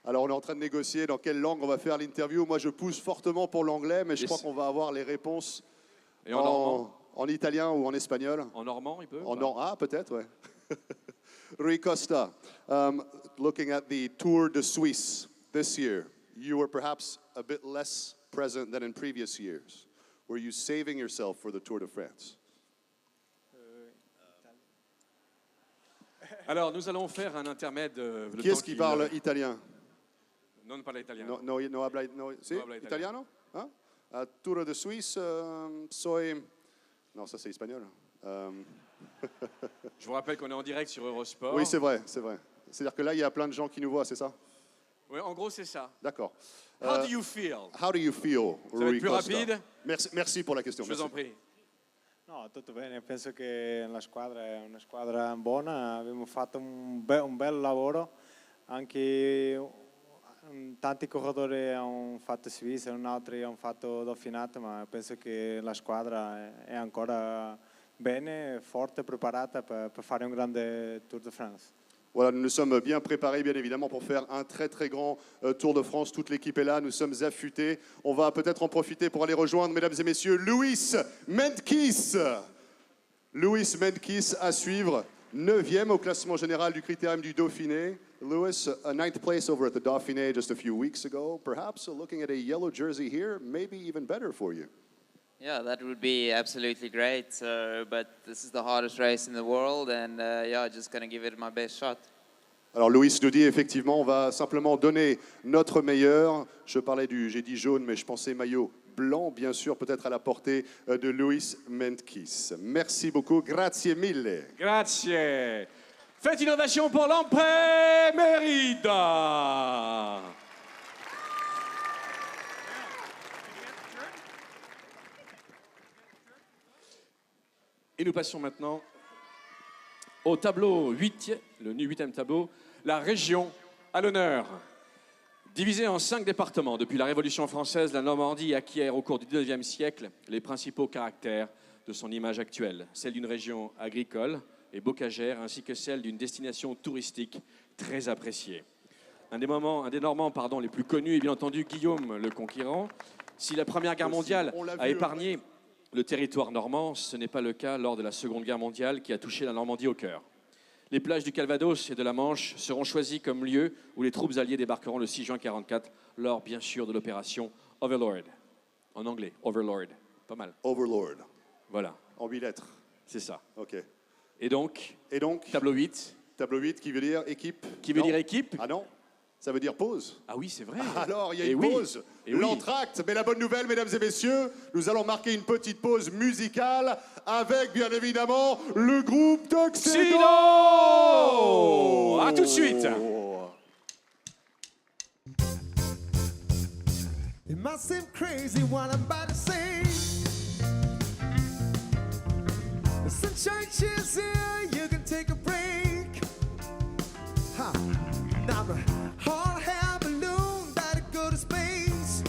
Speaker 1: Alors on est en train de négocier dans quelle langue on va faire l'interview. Moi je pousse fortement pour l'anglais, mais je crois qu'on va avoir les réponses
Speaker 2: Et en normand?
Speaker 1: en italien ou en espagnol.
Speaker 2: En normand, il peut?
Speaker 1: Ah, peut-être, ouais. Rui Costa, looking at the Tour de Suisse this year, you were perhaps a bit less present than in previous years. Were you saving yourself for the Tour de France?
Speaker 2: Alors, nous allons faire un intermède.
Speaker 1: Qui est-ce qui parle italien?
Speaker 2: Non parla italiano.
Speaker 1: No habla, sì?
Speaker 2: habla
Speaker 1: Italiano? Hein? Tour de Suisse, soy... Non, ça c'est espagnol.
Speaker 2: Je vous rappelle qu'on est en direct sur Eurosport.
Speaker 1: Oui, c'est vrai, c'est vrai. C'est-à-dire que là, il y a plein de gens qui nous voient, c'est ça?
Speaker 2: Oui, en gros, c'est ça.
Speaker 1: D'accord.
Speaker 2: How do you feel?
Speaker 1: How do you feel,
Speaker 2: Ça va
Speaker 1: Rui
Speaker 2: être plus
Speaker 1: Costa?
Speaker 2: rapide.
Speaker 1: Merci pour la question.
Speaker 2: Je vous en prie.
Speaker 15: No, tutto bene, penso che la squadra è una squadra buona, abbiamo fatto un bel lavoro, anche tanti corridori hanno fatto Svizzera, altri hanno fatto Dauphinat, ma penso che la squadra è ancora bene, forte, preparata per fare un grande Tour de France.
Speaker 1: Voilà, nous nous sommes bien préparés, bien évidemment, pour faire un très très grand Tour de France. Toute l'équipe est là, nous sommes affûtés. On va peut-être en profiter pour aller rejoindre, mesdames et messieurs, Louis Meintkies. Louis Meintkies à suivre, 9e au classement général du Critérium du Dauphiné. Louis, a 9th place over at the Dauphiné just a few weeks ago. Perhaps looking at a yellow jersey here, maybe even better for you.
Speaker 16: Yeah, that would be absolutely great. But this is the hardest race in the world, and yeah, just gonna give it my best shot.
Speaker 1: Alors Louis nous dit effectivement, on va simplement donner notre meilleur. J'ai dit jaune, mais je pensais maillot blanc, bien sûr, peut-être à la portée de Louis Meintkies. Merci beaucoup, grazie mille.
Speaker 2: Grazie. Faites une ovation pour Lampre Merida. Et nous passons maintenant au tableau 8, le 8e tableau, la région à l'honneur. Divisée en 5 départements, depuis la Révolution française, la Normandie acquiert au cours du 19e siècle les principaux caractères de son image actuelle, celle d'une région agricole et bocagère, ainsi que celle d'une destination touristique très appréciée. Un des Normands les plus connus est bien entendu Guillaume le Conquérant. Si la Première Guerre mondiale a épargné le territoire normand, ce n'est pas le cas lors de la Seconde Guerre mondiale qui a touché la Normandie au cœur. Les plages du Calvados et de la Manche seront choisies comme lieu où les troupes alliées débarqueront le 6 juin 1944, lors bien sûr de l'opération Overlord. En anglais, Overlord. Pas mal.
Speaker 1: Overlord.
Speaker 2: Voilà.
Speaker 1: En 8 lettres.
Speaker 2: C'est ça.
Speaker 1: Ok.
Speaker 2: Et donc, tableau 8.
Speaker 1: Tableau 8 qui veut dire équipe.
Speaker 2: Qui veut dire équipe.
Speaker 1: Ah non, ça veut dire pause.
Speaker 2: Ah oui, c'est vrai.
Speaker 1: Alors, il y a une pause. L'entracte. Mais la bonne nouvelle, mesdames et messieurs, nous allons marquer une petite pause musicale avec, bien évidemment, le groupe Tuxedo.
Speaker 2: À tout de suite.
Speaker 17: It might seem crazy what I'm about to say. The sunshine is here, you can take a break. Ha. Now the hot air balloon gotta go to space.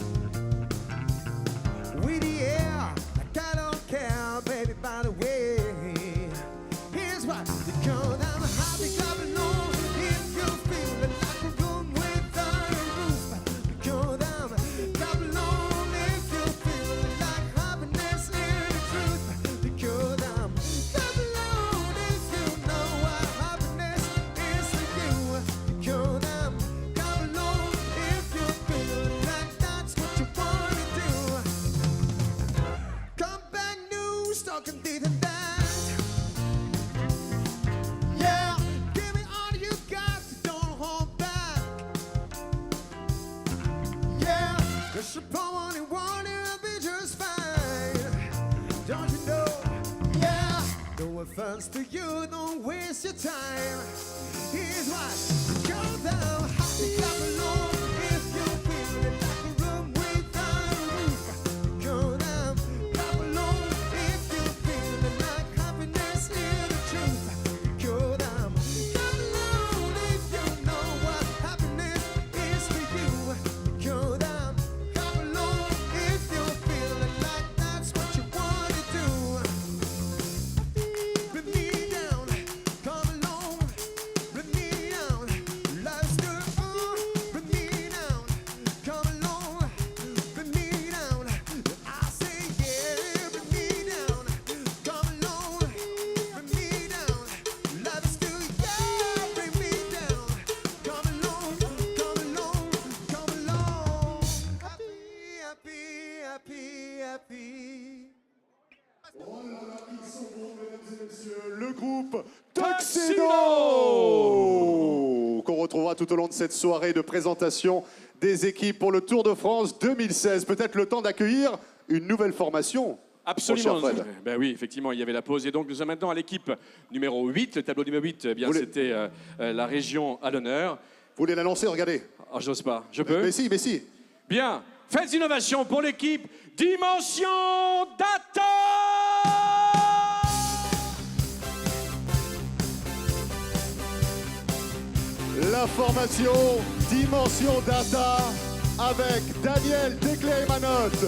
Speaker 17: With the air, like I don't care, baby, by the way. Here's what you call down a happy club alone. If you feel like a room without a roof, you call down a club alone. If you feel like happiness is the truth, you call down club alone. If you know what happiness is to you, you call down club alone. If you feel like that's what you want to do, come back news talking this and that. Yeah, give me all you got, don't hold back. Yeah, cause you probably want it, I'll be just fine. one's for you, don't waste your time. Here's why. Go down, happy, clap along if you feel it like a room without a roof. Go down, clap along if you feel it like happiness is the truth. Go down, clap along if you know what happiness is for you. Go down, clap along if you feel it like that's what you want to do. Bring me down, come along, bring me down, life's good, bring me down, come along, bring me down, I say yeah, bring me down, come along, bring me down, life's good, yeah, bring me down, come along, come along, come along, happy, happy, happy, happy.
Speaker 1: Le groupe Tuxedo qu'on retrouvera tout au long de cette soirée de présentation des équipes pour le Tour de France 2016. Peut-être le temps d'accueillir une nouvelle formation.
Speaker 2: Absolument.
Speaker 1: Mon cher Fred.
Speaker 2: Ben oui, effectivement, il y avait la pause. Et donc, nous sommes maintenant à l'équipe numéro 8. Le tableau numéro 8, eh bien, c'était la région à l'honneur.
Speaker 1: Vous voulez la lancer, regardez.
Speaker 2: Oh, j'ose pas. Je peux?
Speaker 1: Mais si, mais si.
Speaker 2: Bien. Faites innovation pour l'équipe Dimension Data.
Speaker 1: La formation Dimension Data avec Daniel Declay-Manotte,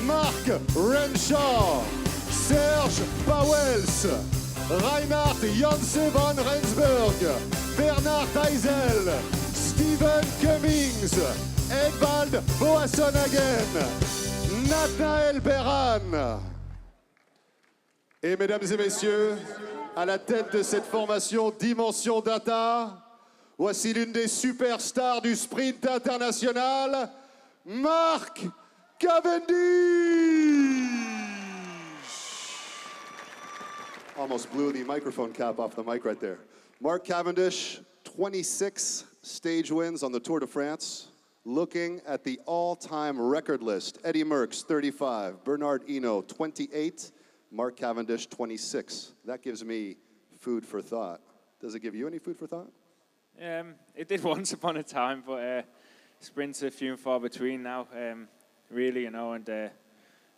Speaker 1: Marc Renshaw, Serge Pauwels, Reinhard Janse van Rensburg, Bernard Teisel, Steven Cummings, Edvald Boasson-Hagen, Nathanaël Beran. Et mesdames et messieurs, à la tête de cette formation Dimension Data, voici l'une des superstars du sprint international, Marc Cavendish. Almost blew the microphone cap off the mic right there. Marc Cavendish, 26 stage wins on the Tour de France. Looking at the all-time record list, Eddie Merckx, 35, Bernard Hinault, 28, Marc Cavendish, 26. That gives me food for thought. Does it give you any food for thought?
Speaker 18: It did once upon a time, but sprints are few and far between now, really, you know, and there's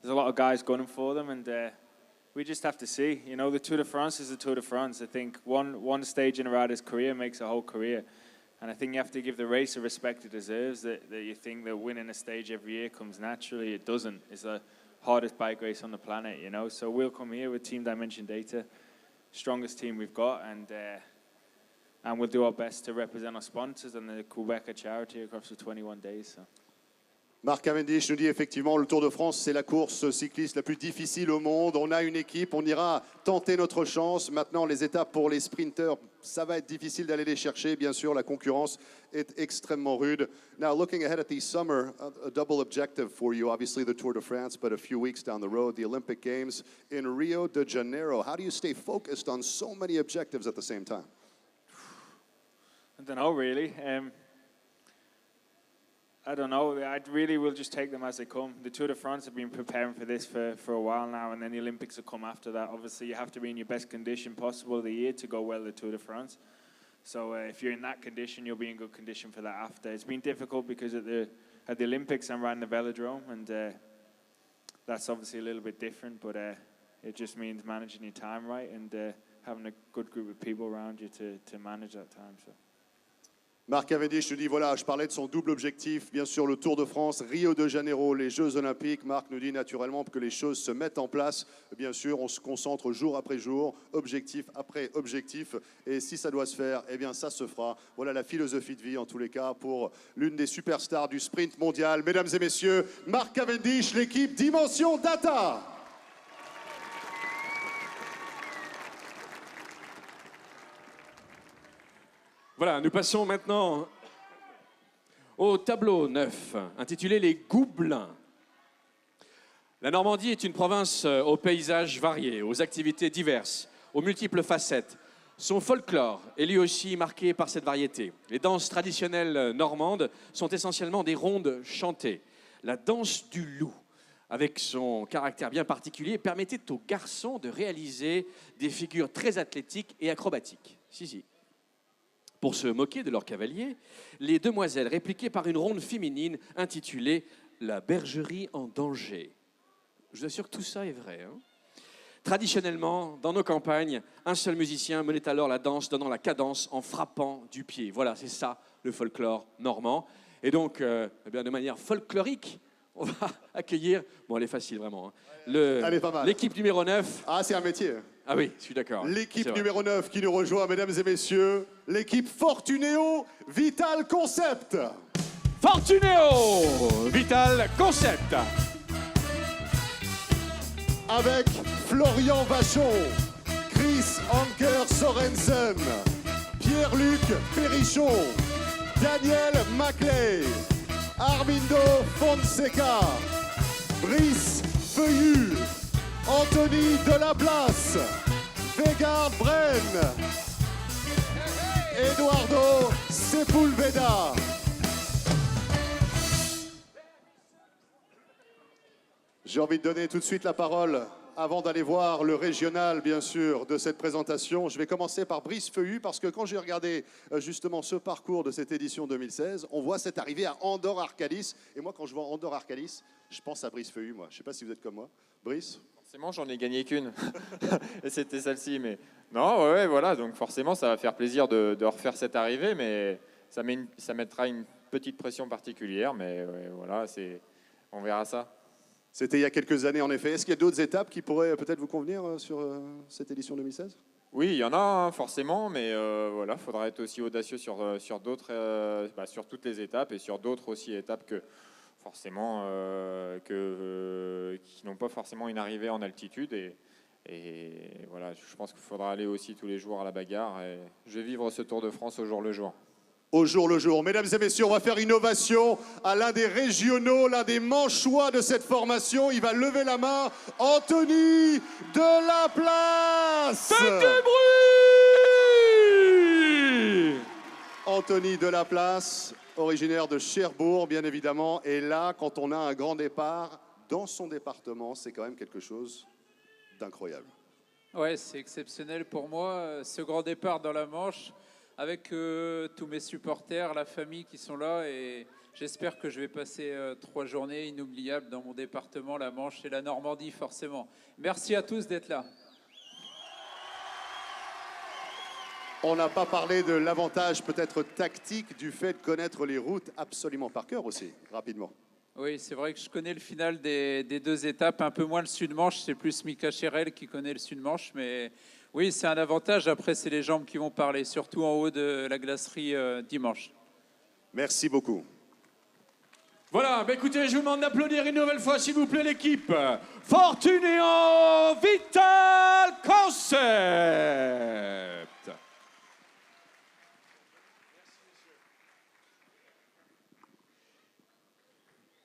Speaker 18: a lot of guys gunning for them, and we just have to see. You know, the Tour de France is the Tour de France. I think one stage in a rider's career makes a whole career, and I think you have to give the race a respect it deserves, that you think that winning a stage every year comes naturally. It doesn't. It's the hardest bike race on the planet, you know, so we'll come here with Team Dimension Data, strongest team we've got, and we'll do our best to represent our sponsors and the Quebec charity across the 21 days. So.
Speaker 1: Marc Cavendish nous dit effectivement le Tour de France, c'est la course cycliste la plus difficile au monde. On a une équipe, on ira tenter notre chance. Maintenant, les étapes pour les sprinteurs, ça va être difficile d'aller les chercher. Bien sûr, la concurrence est extrêmement rude. Now, looking ahead at the summer, a double objective for you. Obviously, the Tour de France, but a few weeks down the road, the Olympic Games in Rio de Janeiro. How do you stay focused on so many objectives at the same time?
Speaker 18: I don't know, really. I don't know. I really will just take them as they come. The Tour de France have been preparing for this for a while now, and then the Olympics will come after that. Obviously, you have to be in your best condition possible of the year to go well the Tour de France. So if you're in that condition, you'll be in good condition for that after. It's been difficult because at the Olympics, I ran the velodrome, and that's obviously a little bit different, but it just means managing your time right and having a good group of people around you to manage that time. So.
Speaker 1: Marc Cavendish nous dit, voilà, je parlais de son double objectif, bien sûr le Tour de France, Rio de Janeiro, les Jeux Olympiques. Marc nous dit naturellement que les choses se mettent en place. Bien sûr, on se concentre jour après jour, objectif après objectif. Et si ça doit se faire, eh bien ça se fera. Voilà la philosophie de vie en tous les cas pour l'une des superstars du sprint mondial. Mesdames et messieurs, Marc Cavendish, l'équipe Dimension Data.
Speaker 2: Voilà, nous passons maintenant au tableau 9, intitulé Les Goublins. La Normandie est une province aux paysages variés, aux activités diverses, aux multiples facettes. Son folklore est lui aussi marqué par cette variété. Les danses traditionnelles normandes sont essentiellement des rondes chantées. La danse du loup avec son caractère bien particulier, permettait aux garçons de réaliser des figures très athlétiques et acrobatiques. Si. Pour se moquer de leur cavalier, les demoiselles répliquaient par une ronde féminine intitulée « La bergerie en danger ». Je vous assure que tout ça est vrai. Hein. Traditionnellement, dans nos campagnes, un seul musicien menait alors la danse, donnant la cadence en frappant du pied. Voilà, c'est ça le folklore normand. Et donc, eh bien, de manière folklorique, on va accueillir... Bon, elle est facile, vraiment. Hein.
Speaker 1: Elle est pas mal.
Speaker 2: L'équipe numéro 9.
Speaker 1: Ah, c'est un métier.
Speaker 2: Ah oui, je suis d'accord.
Speaker 1: L'équipe numéro 9 qui nous rejoint, mesdames et messieurs, l'équipe Fortunéo Vital Concept.
Speaker 2: Fortunéo Vital Concept.
Speaker 1: Avec Florian Vachon, Chris Anker Sorensen, Pierre-Luc Perrichon, Daniel Maclay, Armindo Fonseca, Brice Feuillu, Anthony Delaplace, Vegard Bren, Eduardo Sepulveda. J'ai envie de donner tout de suite la parole, avant d'aller voir le régional, bien sûr, de cette présentation. Je vais commencer par Brice Feuillu, parce que quand j'ai regardé justement ce parcours de cette édition 2016, on voit cette arrivée à Andorre-Arcalis. Et moi, quand je vois Andorre-Arcalis, je pense à Brice Feuillu, moi. Je ne sais pas si vous êtes comme moi. Brice ?
Speaker 8: Forcément, j'en ai gagné qu'une. Et c'était celle-ci. Mais non, ouais, voilà. Donc forcément, ça va faire plaisir de refaire cette arrivée, mais ça mettra une petite pression particulière. Mais ouais, voilà, on verra ça.
Speaker 1: C'était il y a quelques années, en effet. Est-ce qu'il y a d'autres étapes qui pourraient peut-être vous convenir sur cette édition 2016 ?
Speaker 8: Oui, il y en a hein, forcément, mais voilà, il faudra être aussi audacieux sur d'autres, sur toutes les étapes et sur d'autres aussi étapes que forcément qui n'ont pas forcément une arrivée en altitude. Et voilà, je pense qu'il faudra aller aussi tous les jours à la bagarre. Et je vais vivre ce Tour de France au jour le jour.
Speaker 1: Au jour le jour. Mesdames et messieurs, on va faire une ovation à l'un des régionaux, l'un des manchois de cette formation. Il va lever la main. Anthony Delaplace.
Speaker 2: Faites du bruit.
Speaker 1: Anthony Delaplace, originaire de Cherbourg, bien évidemment. Et là, quand on a un grand départ dans son département, c'est quand même quelque chose d'incroyable.
Speaker 19: Ouais, c'est exceptionnel pour moi. Ce grand départ dans la Manche, avec tous mes supporters, la famille qui sont là, et j'espère que je vais passer 3 journées inoubliables dans mon département, la Manche et la Normandie, forcément. Merci à tous d'être là.
Speaker 1: On n'a pas parlé de l'avantage peut-être tactique du fait de connaître les routes absolument par cœur aussi, rapidement.
Speaker 19: Oui, c'est vrai que je connais le final des 2 étapes, un peu moins le Sud-Manche, c'est plus Mika Cherel qui connaît le Sud-Manche, mais oui, c'est un avantage. Après, c'est les jambes qui vont parler, surtout en haut de la glacerie dimanche.
Speaker 1: Merci beaucoup.
Speaker 2: Voilà, bah écoutez, je vous demande d'applaudir une nouvelle fois, s'il vous plaît, l'équipe Fortunéo Vital Concept.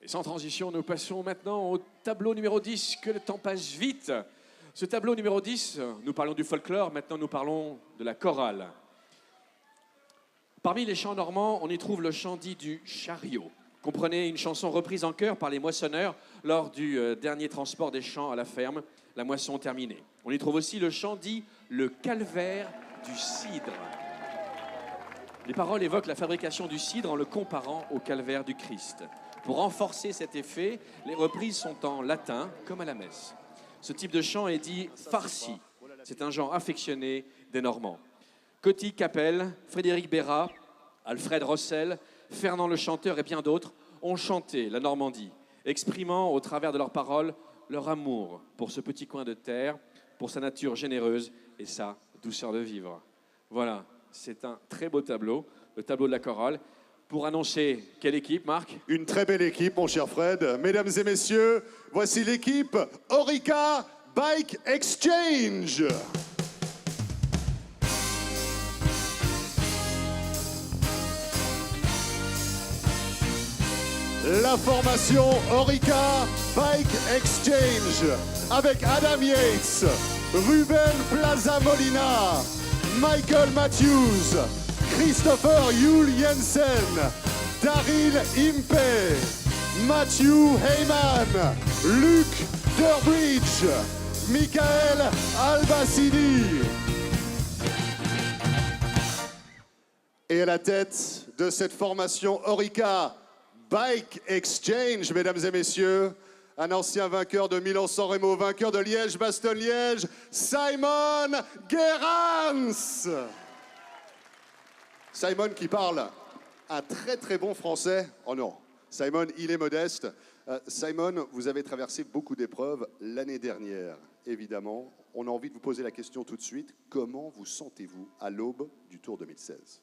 Speaker 2: Et sans transition, nous passons maintenant au tableau numéro 10, que le temps passe vite. Ce tableau numéro 10, nous parlons du folklore, maintenant nous parlons de la chorale. Parmi les chants normands, on y trouve le chant dit du chariot. Comprenez, une chanson reprise en chœur par les moissonneurs lors du dernier transport des champs à la ferme, la moisson terminée. On y trouve aussi le chant dit le calvaire du cidre. Les paroles évoquent la fabrication du cidre en le comparant au calvaire du Christ. Pour renforcer cet effet, les reprises sont en latin, comme à la messe. Ce type de chant est dit farci. C'est un genre affectionné des Normands. Coty Capel, Frédéric Bérat, Alfred Rossel, Fernand le Chanteur et bien d'autres ont chanté la Normandie, exprimant au travers de leurs paroles leur amour pour ce petit coin de terre, pour sa nature généreuse et sa douceur de vivre. Voilà, c'est un très beau tableau, le tableau de la chorale. Pour annoncer quelle équipe, Marc ?
Speaker 1: Une très belle équipe, mon cher Fred. Mesdames et messieurs, voici l'équipe Orica Bike Exchange. La formation Orica Bike Exchange avec Adam Yates, Ruben Plaza Molina, Michael Matthews, Christopher Juul Jensen, Daryl Impey, Matthew Heyman, Luc Durbridge, Michael Albacini. Et à la tête de cette formation Orica Bike Exchange, mesdames et messieurs, un ancien vainqueur de Milan-San Remo, vainqueur de Liège-Bastogne-Liège, Simon Gerrans. Simon qui parle un très très bon français. Oh non, Simon, il est modeste. Simon, vous avez traversé beaucoup d'épreuves l'année dernière, évidemment. On a envie de vous poser la question tout de suite. Comment vous sentez-vous à l'aube du Tour 2016 ?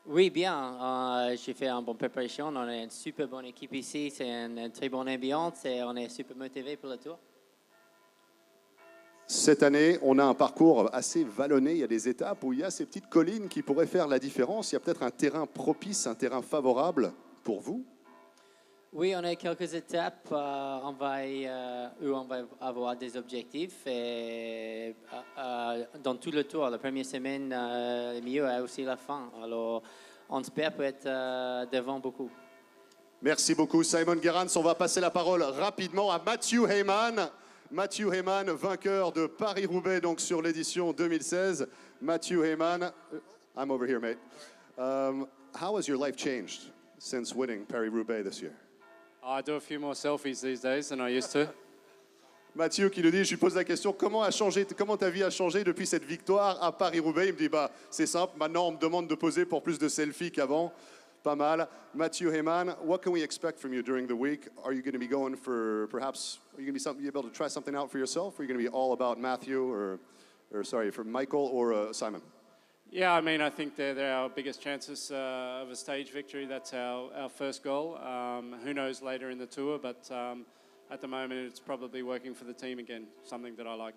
Speaker 20: Oui, bien. J'ai fait une bonne préparation. On a une super bonne équipe ici. C'est une très bonne ambiance et on est super motivé pour le Tour.
Speaker 1: Cette année, on a un parcours assez vallonné. Il y a des étapes où il y a ces petites collines qui pourraient faire la différence. Il y a peut-être un terrain propice, un terrain favorable pour vous.
Speaker 20: Oui, on a quelques étapes où on va avoir des objectifs. Et, dans tout le Tour, la première semaine, le milieu et aussi la fin. Alors, on espère peut être devant beaucoup.
Speaker 1: Merci beaucoup, Simon Gerrans. On va passer la parole rapidement à Matthew Heyman. Matthew Heyman, vainqueur de Paris-Roubaix donc sur l'édition 2016. Matthew Heyman, I'm over here, mate. How has your life changed since winning Paris-Roubaix this year?
Speaker 21: I do a few more selfies these days than I used to.
Speaker 1: Mathieu qui nous dit, je lui pose la question, comment ta vie a changé depuis cette victoire à Paris-Roubaix? Il me dit, c'est simple, maintenant on me demande de poser pour plus de selfies qu'avant. Pas mal. Matthew Heyman, what can we expect from you during the week? Are you going to be going for perhaps, are you going to be able to try something out for yourself? Or are you going to be all about Matthew or for Michael or Simon?
Speaker 21: Yeah, I mean, I think they're our biggest chances of a stage victory. That's our first goal. Who knows later in the Tour, but at the moment it's probably working for the team again, something that I like.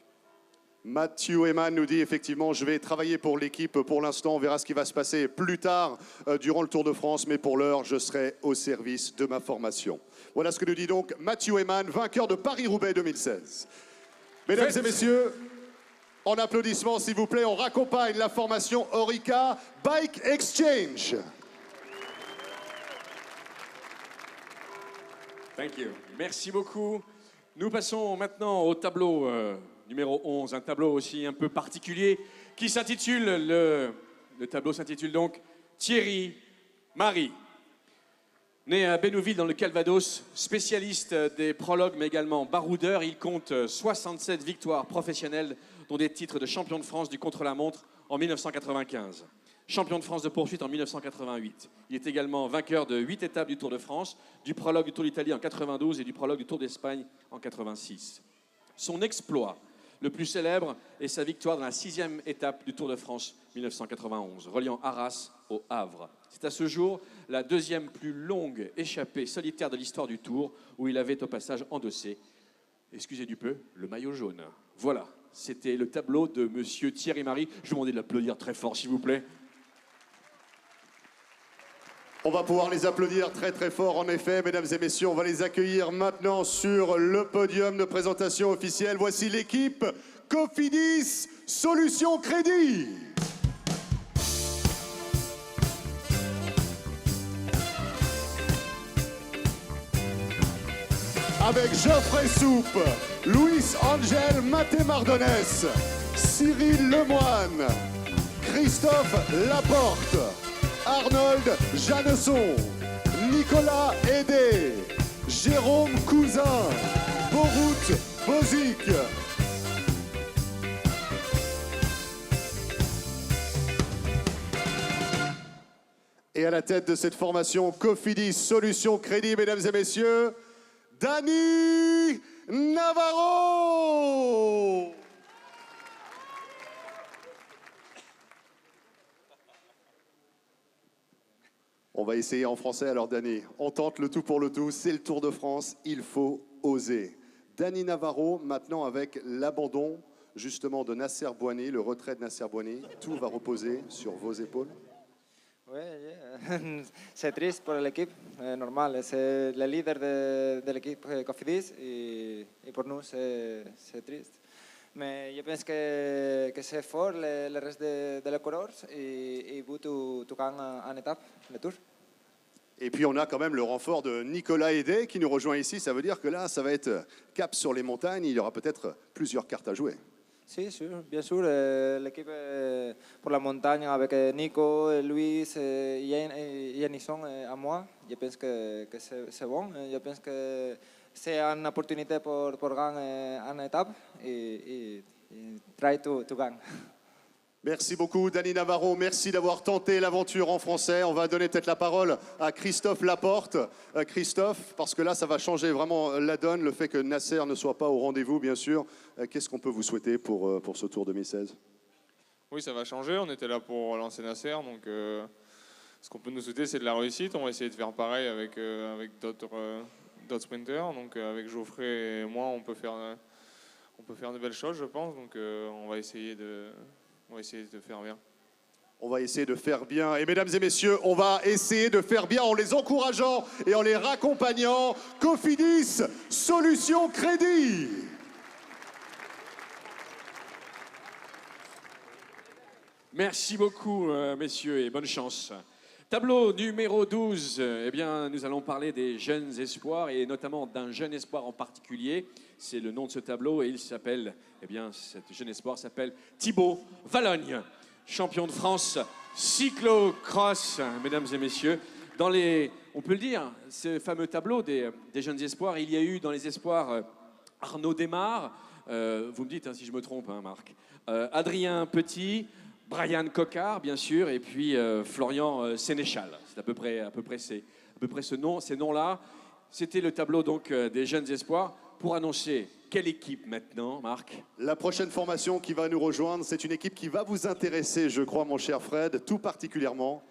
Speaker 1: Matthew Heyman nous dit effectivement, je vais travailler pour l'équipe pour l'instant, on verra ce qui va se passer plus tard durant le Tour de France, mais pour l'heure, je serai au service de ma formation. Voilà ce que nous dit donc Matthew Heyman, vainqueur de Paris-Roubaix 2016. Mesdames et messieurs, en applaudissements s'il vous plaît, on raccompagne la formation Orica Bike Exchange.
Speaker 2: Thank you. Merci beaucoup. Nous passons maintenant au tableau numéro 11, un tableau aussi un peu particulier qui s'intitule, le tableau s'intitule donc Thierry Marry. Né à Bénouville dans le Calvados, spécialiste des prologues mais également baroudeur, il compte 67 victoires professionnelles dont des titres de champion de France du contre-la-montre en 1995. Champion de France de poursuite en 1988. Il est également vainqueur de 8 étapes du Tour de France, du prologue du Tour d'Italie en 92 et du prologue du Tour d'Espagne en 86. Son exploit le plus célèbre est sa victoire dans la 6e étape du Tour de France 1991, reliant Arras au Havre. C'est à ce jour la 2e plus longue échappée solitaire de l'histoire du Tour, où il avait au passage endossé, excusez du peu, le maillot jaune. Voilà, c'était le tableau de monsieur Thierry Marry. Je vous demande de l'applaudir très fort, s'il vous plaît.
Speaker 1: On va pouvoir les applaudir très très fort en effet, mesdames et messieurs. On va les accueillir maintenant sur le podium de présentation officielle. Voici l'équipe Cofidis Solutions Crédit. Avec Geoffrey Soupe, Luis Angel Maté-Mardones, Cyril Lemoine, Christophe Laporte, Arnold Janesson, Nicolas Hédé, Jérôme Cousin, Borut Bozic. Et à la tête de cette formation Cofidis Solutions Crédit, mesdames et messieurs, Dani Navarro. On va essayer en français alors, Dani. On tente le tout pour le tout. C'est le Tour de France. Il faut oser. Dani Navarro, maintenant avec l'abandon justement de Nasser Bouhanni, le retrait de Nasser Bouhanni. Tout va reposer sur vos épaules.
Speaker 22: Oui, c'est triste pour l'équipe, normal. C'est le leader de l'équipe Cofidis et pour nous c'est triste. Mais je pense que c'est fort le reste de les coureurs et vous tu gagnes en étape, le Tour.
Speaker 1: Et puis on a quand même le renfort de Nicolas Hédé qui nous rejoint ici. Ça veut dire que là, ça va être cap sur les montagnes. Il y aura peut-être plusieurs cartes à jouer.
Speaker 22: Sí, sûr, bien sûr. L'équipe pour la montagne avec Nico, Luis, Yannisson et moi, je pense que c'est bon. Je pense que c'est une opportunité pour gagner une étape et try to gain.
Speaker 1: Merci beaucoup, Dani Navarro. Merci d'avoir tenté l'aventure en français. On va donner peut-être la parole à Christophe Laporte. Christophe, parce que là, ça va changer vraiment la donne, le fait que Nasser ne soit pas au rendez-vous, bien sûr. Qu'est-ce qu'on peut vous souhaiter pour ce Tour 2016 ?
Speaker 3: Oui, ça va changer. On était là pour lancer Nasser, donc ce qu'on peut nous souhaiter, c'est de la réussite. On va essayer de faire pareil avec d'autres sprinters. Donc avec Geoffrey et moi, on peut faire de belles choses, je pense. Donc on va essayer de faire bien.
Speaker 1: On va essayer de faire bien. Et mesdames et messieurs, on va essayer de faire bien en les encourageant et en les raccompagnant. Cofidis, solution crédit.
Speaker 2: Merci beaucoup, messieurs, et bonne chance. Tableau numéro 12, eh bien, nous allons parler des jeunes espoirs et notamment d'un jeune espoir en particulier. C'est le nom de ce tableau et il s'appelle, eh bien, cet jeune espoir s'appelle Thibaut Valogne, champion de France cyclocross, mesdames et messieurs. On peut le dire, ce fameux tableau des jeunes espoirs, il y a eu dans les espoirs Arnaud Desmar, vous me dites hein, si je me trompe, hein, Marc, Adrien Petit, Brian Coquard, bien sûr, et puis Florian Sénéchal. C'est à peu près ces noms-là. C'était le tableau donc des jeunes espoirs. Pour annoncer quelle équipe maintenant, Marc ?
Speaker 1: La prochaine formation qui va nous rejoindre, c'est une équipe qui va vous intéresser, je crois, mon cher Fred, tout particulièrement.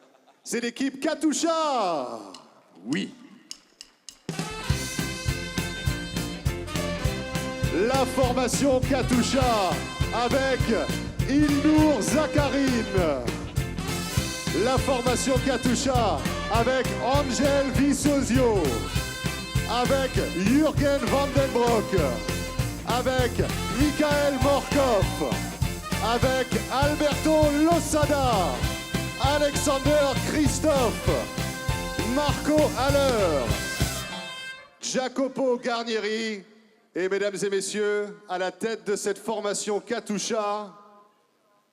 Speaker 1: C'est l'équipe Katusha.
Speaker 2: Oui.
Speaker 1: La formation Katusha avec Ilnour Zakharine. La formation Katusha avec Angel Visosio. Avec Jürgen Vandenbroek, avec Michael Morkov, avec Alberto Losada, Alexander Christophe, Marco Haller, Jacopo Garnieri et mesdames et messieurs, à la tête de cette formation Katusha,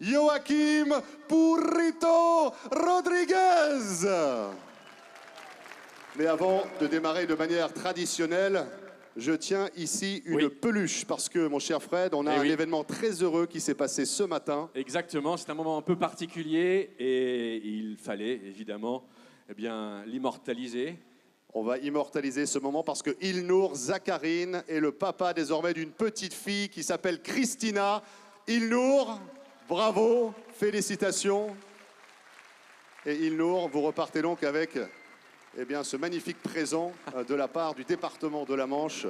Speaker 1: Joachim Purrito Rodriguez. Mais avant de démarrer de manière traditionnelle, je tiens ici une peluche parce que, mon cher Fred, on a un événement très heureux qui s'est passé ce matin.
Speaker 2: Exactement, c'est un moment un peu particulier et il fallait évidemment l'immortaliser.
Speaker 1: On va immortaliser ce moment parce que Ilnour Zakharine est le papa désormais d'une petite fille qui s'appelle Christina. Ilnour, bravo, félicitations. Et Ilnour, vous repartez donc avec ce magnifique présent de la part du département de la Manche.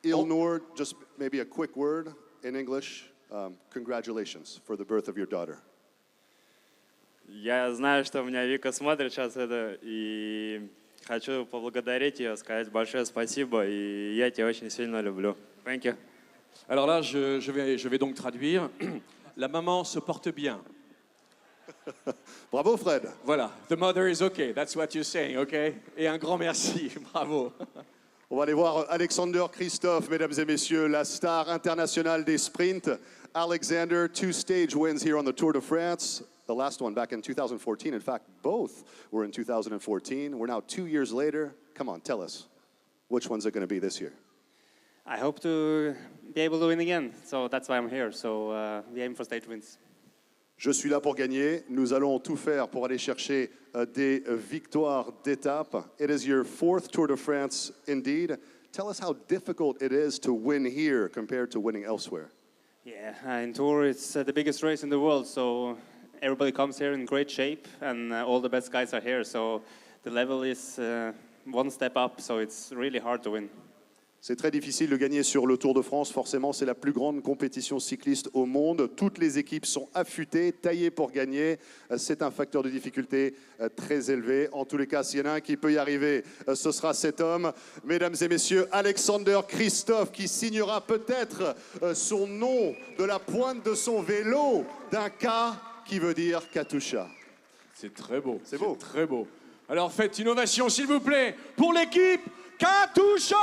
Speaker 1: Ilnour, just maybe a quick word in English. Congratulations for the birth of your daughter.
Speaker 4: Я знаю, что у меня Вика смотрит сейчас это, и хочу поблагодарить ее, сказать большое спасибо, и я тебя очень sильно люблю. Thank you.
Speaker 2: Alors là, je vais donc traduire. La maman se porte bien.
Speaker 1: Bravo Fred.
Speaker 2: Voilà, the mother is okay, that's what you're saying, okay? Et un grand merci, bravo.
Speaker 1: On va aller voir Alexander Christophe, mesdames et messieurs, la star internationale des sprints. Alexander, 2 stage wins here on the Tour de France. The last one back in 2014. In fact, both were in 2014. We're now 2 years later. Come on, tell us, which one's it going to be this year?
Speaker 4: I hope to be able to win again, so that's why I'm here. So we aim for stage wins.
Speaker 1: Je suis là pour gagner. Nous allons tout faire pour aller chercher des victoires d'étape. It is your 4th Tour de France indeed. Tell us how difficult it is to win here compared to winning elsewhere.
Speaker 4: Yeah, in Tour it's the biggest race in the world, so everybody comes here in great shape and all the best guys are here. So the level is one step up, so it's really hard to win.
Speaker 1: C'est très difficile de gagner sur le Tour de France. Forcément, c'est la plus grande compétition cycliste au monde. Toutes les équipes sont affûtées, taillées pour gagner. C'est un facteur de difficulté très élevé. En tous les cas, s'il y en a un qui peut y arriver, ce sera cet homme. Mesdames et messieurs, Alexander Christophe qui signera peut-être son nom de la pointe de son vélo d'un K qui veut dire Katusha.
Speaker 2: C'est très beau.
Speaker 1: C'est beau.
Speaker 2: Très beau. Alors faites une ovation, s'il vous plaît, pour l'équipe Katusha!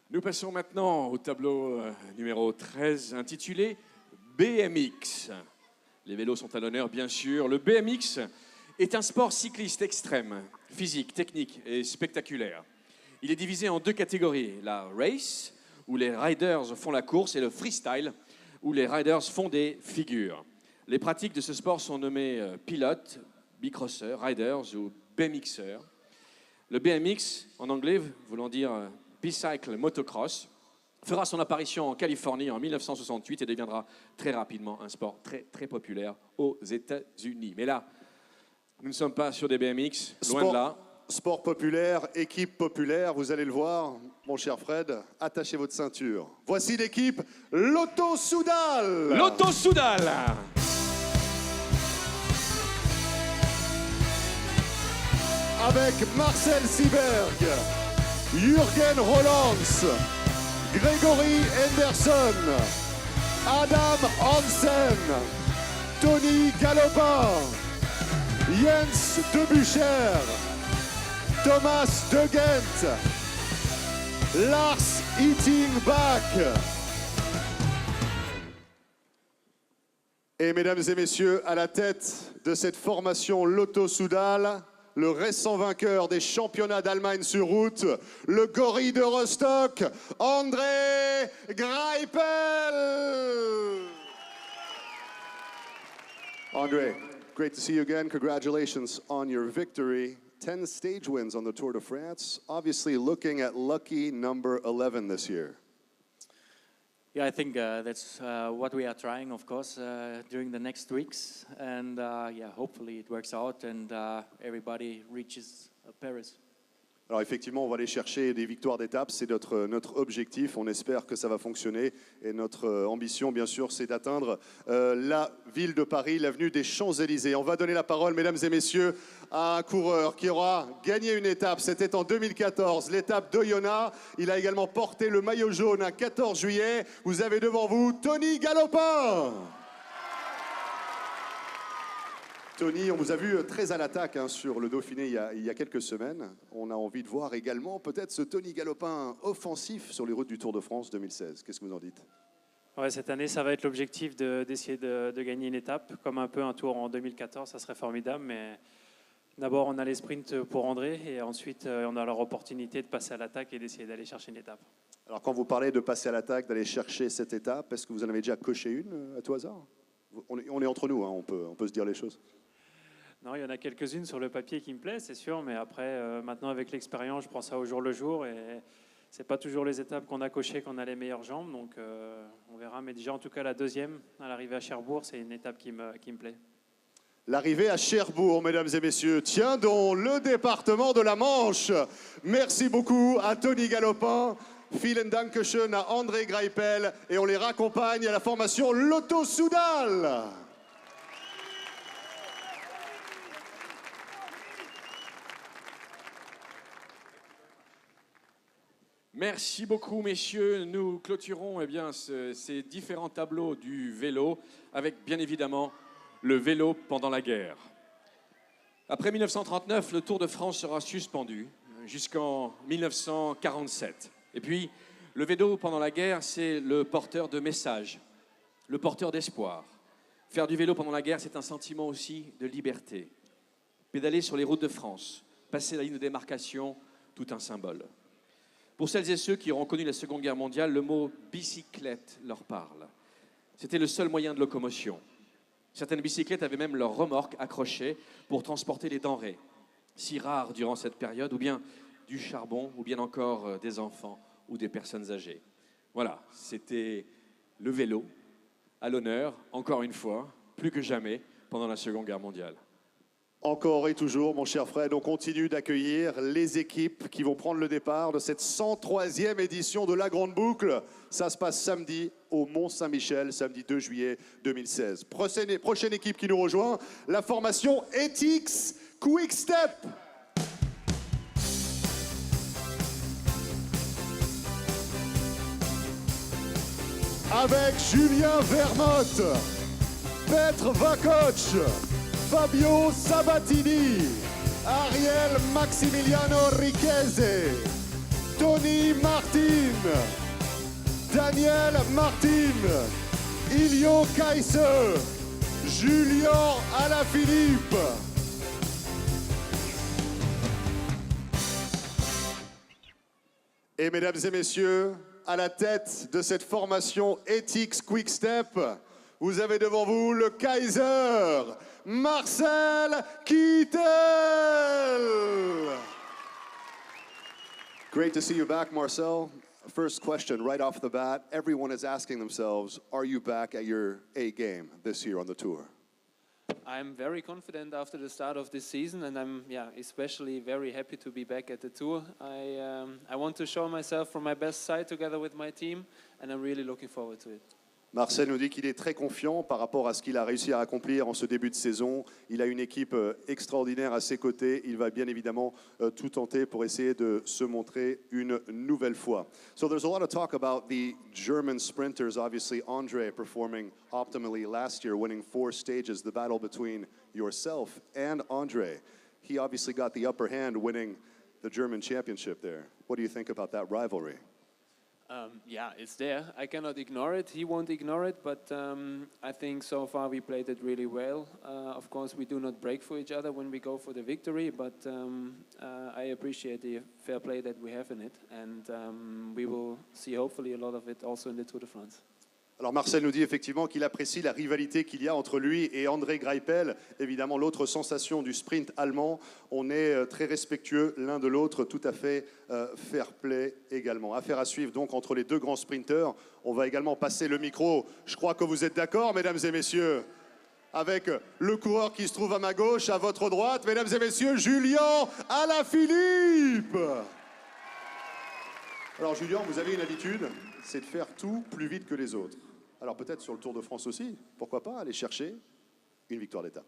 Speaker 2: Nous passons maintenant au tableau numéro 13, intitulé BMX. Les vélos sont à l'honneur, bien sûr. Le BMX est un sport cycliste extrême, physique, technique et spectaculaire. Il est divisé en deux catégories, la race, où les riders font la course, et le freestyle, où les riders font des figures. Les pratiques de ce sport sont nommées pilotes, bicrosseurs, riders ou BMXers. Le BMX, en anglais, voulant dire bicycle motocross, fera son apparition en Californie en 1968 et deviendra très rapidement un sport très, très populaire aux États-Unis. Mais là, nous ne sommes pas sur des BMX, loin de là.
Speaker 1: Sport populaire, équipe populaire, vous allez le voir, mon cher Fred, attachez votre ceinture. Voici l'équipe Lotto Soudal.
Speaker 2: Lotto Soudal.
Speaker 1: Avec Marcel Sieberg, Jürgen Rolands, Grégory Henderson, Adam Hansen, Tony Galopin, Jens Debucher, Thomas De Gent, Lars Ittingbach. Et mesdames et messieurs, à la tête de cette formation Lotto Soudal, le récent vainqueur des championnats d'Allemagne sur route, le gorille de Rostock, André Greipel. André, great to see you again. Congratulations on your victory. 10 stage wins on the Tour de France. Obviously looking at lucky number 11 this year.
Speaker 5: Yeah, I think that's what we are trying, of course, during the next weeks. And yeah, hopefully it works out and everybody reaches Paris.
Speaker 1: Alors effectivement, on va aller chercher des victoires d'étape, c'est notre objectif, on espère que ça va fonctionner et notre ambition bien sûr c'est d'atteindre la ville de Paris, l'avenue des Champs-Élysées. On va donner la parole, mesdames et messieurs, à un coureur qui aura gagné une étape, c'était en 2014, l'étape d'Oyonnax. Il a également porté le maillot jaune un 14 juillet. Vous avez devant vous Tony Galopin. Tony, on vous a vu très à l'attaque sur le Dauphiné il y a quelques semaines. On a envie de voir également peut-être ce Tony Galopin offensif sur les routes du Tour de France 2016. Qu'est-ce que vous en dites ?
Speaker 6: Ouais, cette année, ça va être l'objectif d'essayer de gagner une étape, comme un peu un Tour en 2014, ça serait formidable. Mais d'abord, on a les sprints pour André et ensuite, on a leur opportunité de passer à l'attaque et d'essayer d'aller chercher une étape.
Speaker 1: Alors, quand vous parlez de passer à l'attaque, d'aller chercher cette étape, est-ce que vous en avez déjà coché une à tout hasard ? On est entre nous, hein, on peut se dire les choses.
Speaker 6: Non, il y en a quelques-unes sur le papier qui me plaisent, c'est sûr, mais après, maintenant avec l'expérience, je prends ça au jour le jour et c'est pas toujours les étapes qu'on a cochées qu'on a les meilleures jambes, donc on verra. Mais déjà, en tout cas, la deuxième, à l'arrivée à Cherbourg, c'est une étape qui me plaît.
Speaker 1: L'arrivée à Cherbourg, mesdames et messieurs, tiens donc, le département de la Manche. Merci beaucoup à Tony Galopin, vielen Dankeschön à André Greipel et on les raccompagne à la formation Lotto Soudal.
Speaker 2: Merci beaucoup, messieurs. Nous clôturons ces différents tableaux du vélo avec, bien évidemment, le vélo pendant la guerre. Après 1939, le Tour de France sera suspendu jusqu'en 1947. Et puis, le vélo pendant la guerre, c'est le porteur de messages, le porteur d'espoir. Faire du vélo pendant la guerre, c'est un sentiment aussi de liberté. Pédaler sur les routes de France, passer la ligne de démarcation, tout un symbole. Pour celles et ceux qui auront connu la Seconde Guerre mondiale, le mot bicyclette leur parle. C'était le seul moyen de locomotion. Certaines bicyclettes avaient même leur remorque accrochée pour transporter les denrées, si rares durant cette période, ou bien du charbon, ou bien encore des enfants ou des personnes âgées. Voilà, c'était le vélo à l'honneur, encore une fois, plus que jamais, pendant la Seconde Guerre mondiale.
Speaker 1: Encore et toujours, mon cher Fred, on continue d'accueillir les équipes qui vont prendre le départ de cette 103e édition de la Grande Boucle. Ça se passe samedi au Mont-Saint-Michel, samedi 2 juillet 2016. Prochaine équipe qui nous rejoint, la formation Ethics Quick Step. avec Julien Vermote, Petr Vakoč, Fabio Sabatini, Ariel Maximiliano Riqueze, Tony Martin, Daniel Martin, Ilio Kayse, Julien Alaphilippe. Et mesdames et messieurs, à la tête de cette formation Ethics Quick Step, vous avez devant vous le Kaiser, Marcel Kittel. Great to see you back, Marcel. First question right off the bat. Everyone is asking themselves, are you back at your A game this year on the tour?
Speaker 7: I'm very confident after the start of this season, and I'm especially very happy to be back at the tour. I want to show myself from my best side together with my team, and I'm really looking forward to it.
Speaker 1: Marcel nous dit qu'il est très confiant par rapport à ce qu'il a réussi à accomplir en ce début de saison. Il a une équipe extraordinaire à ses côtés. Il va bien évidemment tout tenter pour essayer de se montrer une nouvelle fois. So there's a lot of talk about the German sprinters. Obviously, Andre performing optimally last year, winning 4 stages, the battle between yourself and Andre. He obviously got the upper hand winning the German championship there. What do you think about that rivalry?
Speaker 7: Yeah, it's there. I cannot ignore it. He won't ignore it, but I think so far we played it really well. Of course, we do not break for each other when we go for the victory, but I appreciate the fair play that we have in it, and we will see hopefully a lot of it also in the Tour de France.
Speaker 1: Alors Marcel nous dit effectivement qu'il apprécie la rivalité qu'il y a entre lui et André Greipel. Évidemment, l'autre sensation du sprint allemand. On est très respectueux l'un de l'autre, tout à fait fair play également. Affaire à suivre donc entre les deux grands sprinteurs. On va également passer le micro. Je crois que vous êtes d'accord, mesdames et messieurs, avec le coureur qui se trouve à ma gauche, à votre droite, mesdames et messieurs, Julien Alaphilippe. Alors Julien, vous avez une habitude, c'est de faire tout plus vite que les autres. Alors peut-être sur le Tour de France aussi, pourquoi pas aller chercher une victoire d'étape.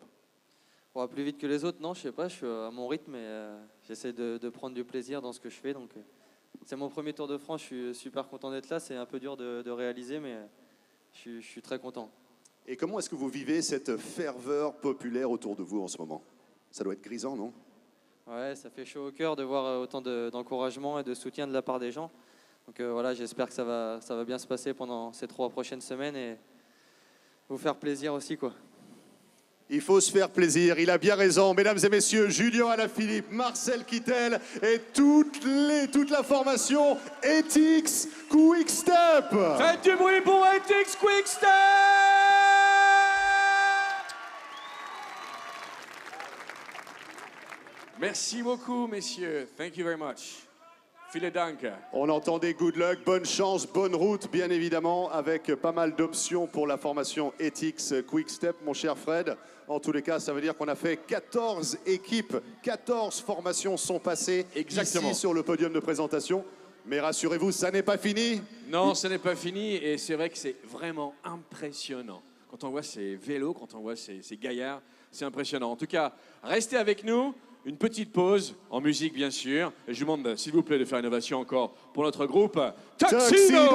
Speaker 9: Ouais, plus vite que les autres, non, je sais pas, je suis à mon rythme et j'essaie de prendre du plaisir dans ce que je fais. Donc c'est mon premier Tour de France, je suis super content d'être là, c'est un peu dur de réaliser, mais je suis très content.
Speaker 1: Et comment est-ce que vous vivez cette ferveur populaire autour de vous en ce moment? Ça doit être grisant, non?
Speaker 9: Ouais, ça fait chaud au cœur de voir autant d'encouragement et de soutien de la part des gens. Donc voilà, j'espère que ça va bien se passer pendant ces 3 prochaines semaines et vous faire plaisir aussi, quoi.
Speaker 1: Il faut se faire plaisir, il a bien raison. Mesdames et messieurs, Julien Alaphilippe, Marcel Kittel et toute la formation Ethics Quick Step.
Speaker 2: Faites du bruit pour Ethics Quick Step. Merci beaucoup, messieurs. Thank you very much. Vielen Dank.
Speaker 1: On entendait good luck, bonne chance, bonne route, bien évidemment, avec pas mal d'options pour la formation Ethics Quick Step, mon cher Fred. En tous les cas, ça veut dire qu'on a fait 14 équipes, 14 formations sont passées ici sur le podium de présentation. Mais rassurez-vous, ça n'est pas fini.
Speaker 2: Non, ce n'est pas fini et c'est vrai que c'est vraiment impressionnant. Quand on voit ces vélos, quand on voit ces gaillards, c'est impressionnant. En tout cas, restez avec nous. Une petite pause, en musique bien sûr. Et je vous demande, s'il vous plaît, de faire une ovation encore pour notre groupe Tuxedo.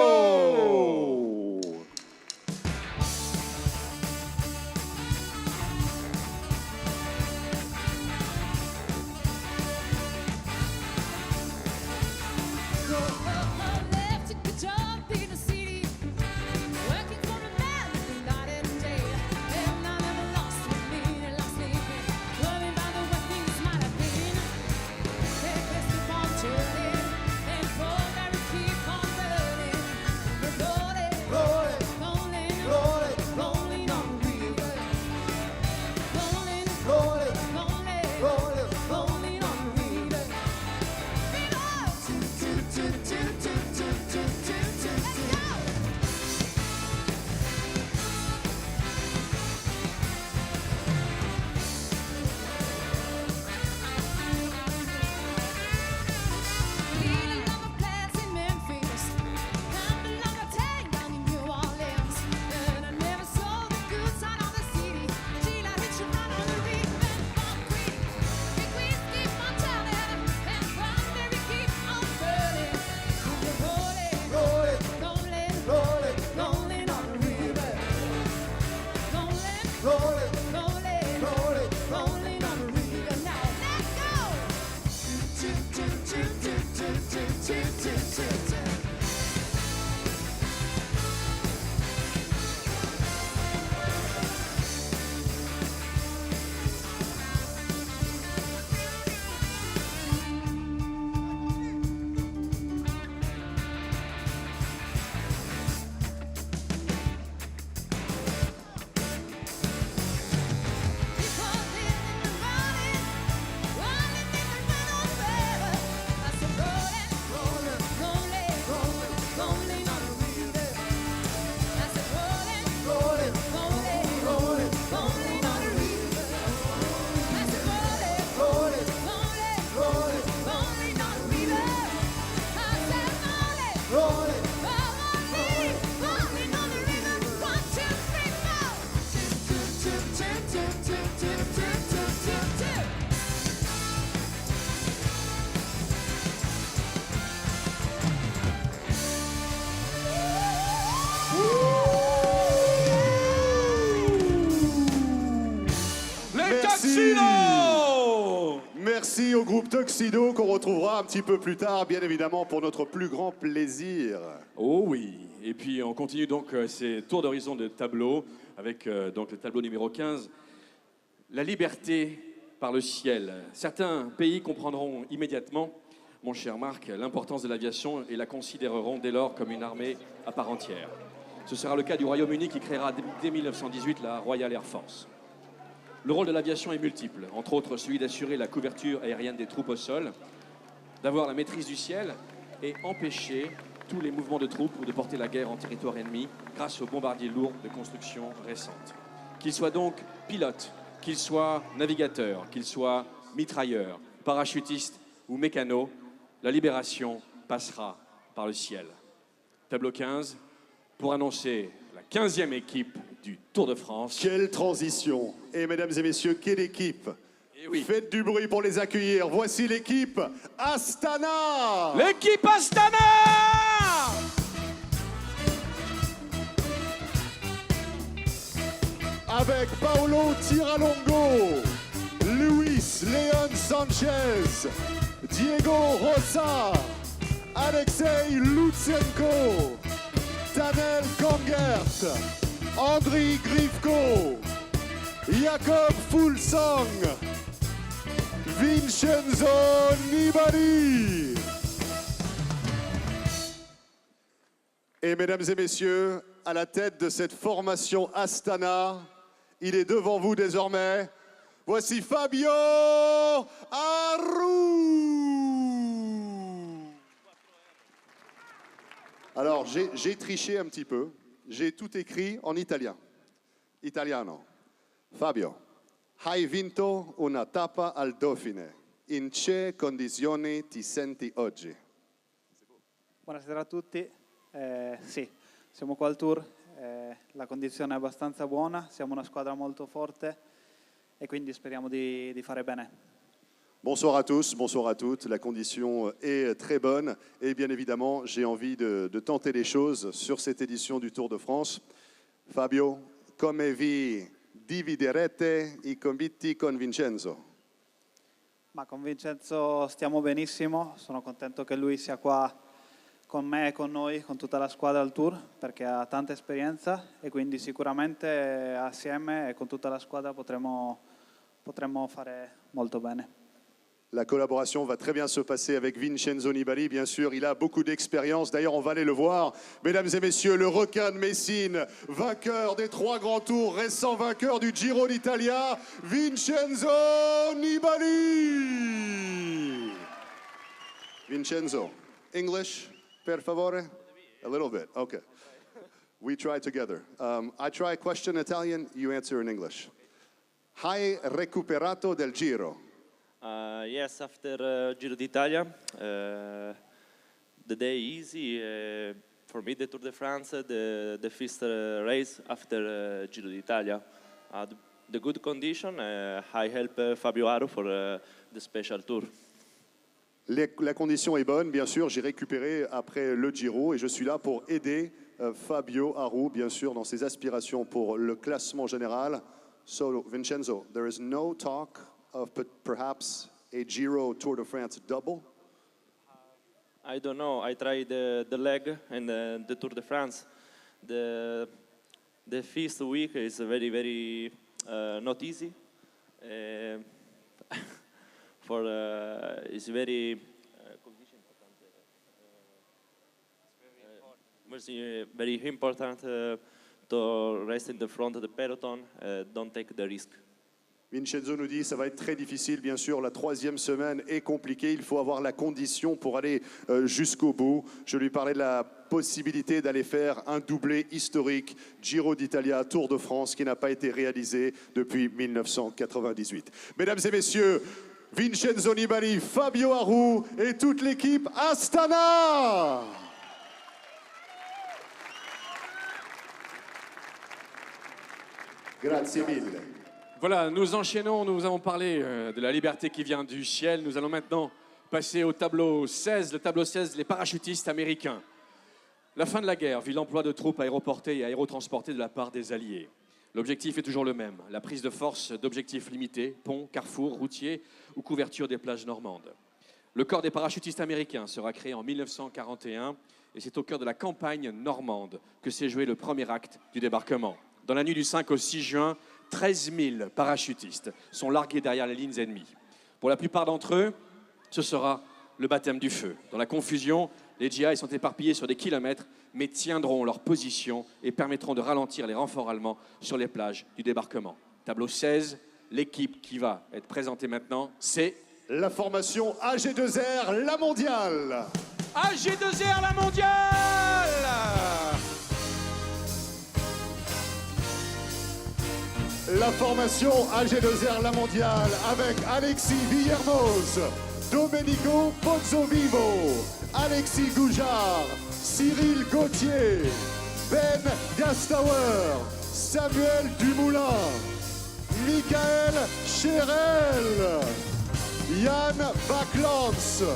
Speaker 17: Keep on burning, the road
Speaker 1: l'équipe Tuxedo qu'on retrouvera un petit peu plus tard, bien évidemment, pour notre plus grand plaisir.
Speaker 2: Oh oui, et puis on continue donc ces tours d'horizon de tableau avec donc le tableau numéro 15, la liberté par le ciel. Certains pays comprendront immédiatement, mon cher Marc, l'importance de l'aviation et la considéreront dès lors comme une armée à part entière. Ce sera le cas du Royaume-Uni qui créera dès 1918 la Royal Air Force. Le rôle de l'aviation est multiple, entre autres celui d'assurer la couverture aérienne des troupes au sol, d'avoir la maîtrise du ciel et empêcher tous les mouvements de troupes ou de porter la guerre en territoire ennemi grâce aux bombardiers lourds de construction récente. Qu'ils soient donc pilotes, qu'ils soient navigateurs, qu'ils soient mitrailleurs, parachutistes ou mécanos, la libération passera par le ciel. Tableau 15, pour annoncer la 15e équipe du Tour de France.
Speaker 1: Quelle transition! Et mesdames et messieurs, quelle équipe!
Speaker 2: Oui.
Speaker 1: Faites du bruit pour les accueillir. Voici l'équipe Astana!
Speaker 2: L'équipe Astana!
Speaker 1: Avec Paolo Tiralongo, Luis Leon Sanchez, Diego Rosa, Alexei Lutsenko, Daniel Kongert, Andriy Grivko, Jakob Fuglsang, Vincenzo Nibali. Et mesdames et messieurs, à la tête de cette formation Astana, il est devant vous désormais. Voici Fabio Aru. Alors, j'ai triché un petit peu. J'ai tout écrit en italien. Italiano. Fabio, hai vinto una tappa al Dauphiné. In che condizioni ti senti oggi?
Speaker 11: Buonasera a tutti. Sì, siamo qua al Tour. La condizione è abbastanza buona, siamo una squadra molto forte e quindi speriamo di fare bene.
Speaker 1: Bonsoir à tous, bonsoir à toutes. La condition est très bonne et bien évidemment, j'ai envie de tenter les choses sur cette édition du Tour de France. Fabio, come vi dividerete i compiti con Vincenzo?
Speaker 11: Ma con Vincenzo stiamo benissimo, sono contento che lui sia qua con me e con noi, con tutta la squadra al Tour, perché ha tanta esperienza e quindi sicuramente assieme e con tutta la squadra potremo fare molto bene.
Speaker 1: La collaboration va très bien se passer avec Vincenzo Nibali, bien sûr, il a beaucoup d'expérience, d'ailleurs on va aller le voir. Mesdames et messieurs, le requin de Messine, vainqueur des 3 grands tours, récent vainqueur du Giro d'Italia, Vincenzo Nibali. Vincenzo, English, per favore? A little bit, okay. We try together. I try question in Italian, you answer in English. Hai recuperato del Giro?
Speaker 12: Yes, after Giro d'Italia, the day easy for me, the Tour de France, the first race after Giro d'Italia. The good condition, I help Fabio Aru for the special tour.
Speaker 1: La condition est bonne, bien sûr, j'ai récupéré après le Giro et je suis là pour aider Fabio Aru, bien sûr, dans ses aspirations pour le classement général. So, Vincenzo, there is no talk of perhaps a Giro Tour de France double?
Speaker 12: I don't know. I tried the leg and the Tour de France. The first week is very, very not easy. It's very very important to rest in the front of the peloton. Don't take the risk.
Speaker 1: Vincenzo nous dit ça va être très difficile, bien sûr, la 3e semaine est compliquée, il faut avoir la condition pour aller jusqu'au bout. Je lui parlais de la possibilité d'aller faire un doublé historique, Giro d'Italia, Tour de France, qui n'a pas été réalisé depuis 1998. Mesdames et messieurs, Vincenzo Nibali, Fabio Aru et toute l'équipe Astana! Grazie mille.
Speaker 2: Voilà, nous enchaînons, nous avons parlé de la liberté qui vient du ciel. Nous allons maintenant passer au tableau 16, le tableau 16, les parachutistes américains. La fin de la guerre vit l'emploi de troupes aéroportées et aérotransportées de la part des Alliés. L'objectif est toujours le même, la prise de force d'objectifs limités, ponts, carrefours, routiers ou couverture des plages normandes. Le corps des parachutistes américains sera créé en 1941 et c'est au cœur de la campagne normande que s'est joué le premier acte du débarquement. Dans la nuit du 5 au 6 juin, 13 000 parachutistes sont largués derrière les lignes ennemies. Pour la plupart d'entre eux, ce sera le baptême du feu. Dans la confusion, les GI sont éparpillés sur des kilomètres, mais tiendront leur position et permettront de ralentir les renforts allemands sur les plages du débarquement. Tableau 16, l'équipe qui va être présentée maintenant, c'est...
Speaker 1: La formation AG2R, la mondiale.
Speaker 2: AG2R, la mondiale.
Speaker 1: La formation AG2R, la mondiale, avec Alexis Villermoz, Domenico Pozzovivo, Alexis Goujard, Cyril Gauthier, Ben Gastauer, Samuel Dumoulin, Michael Cherel, Jan Backlands.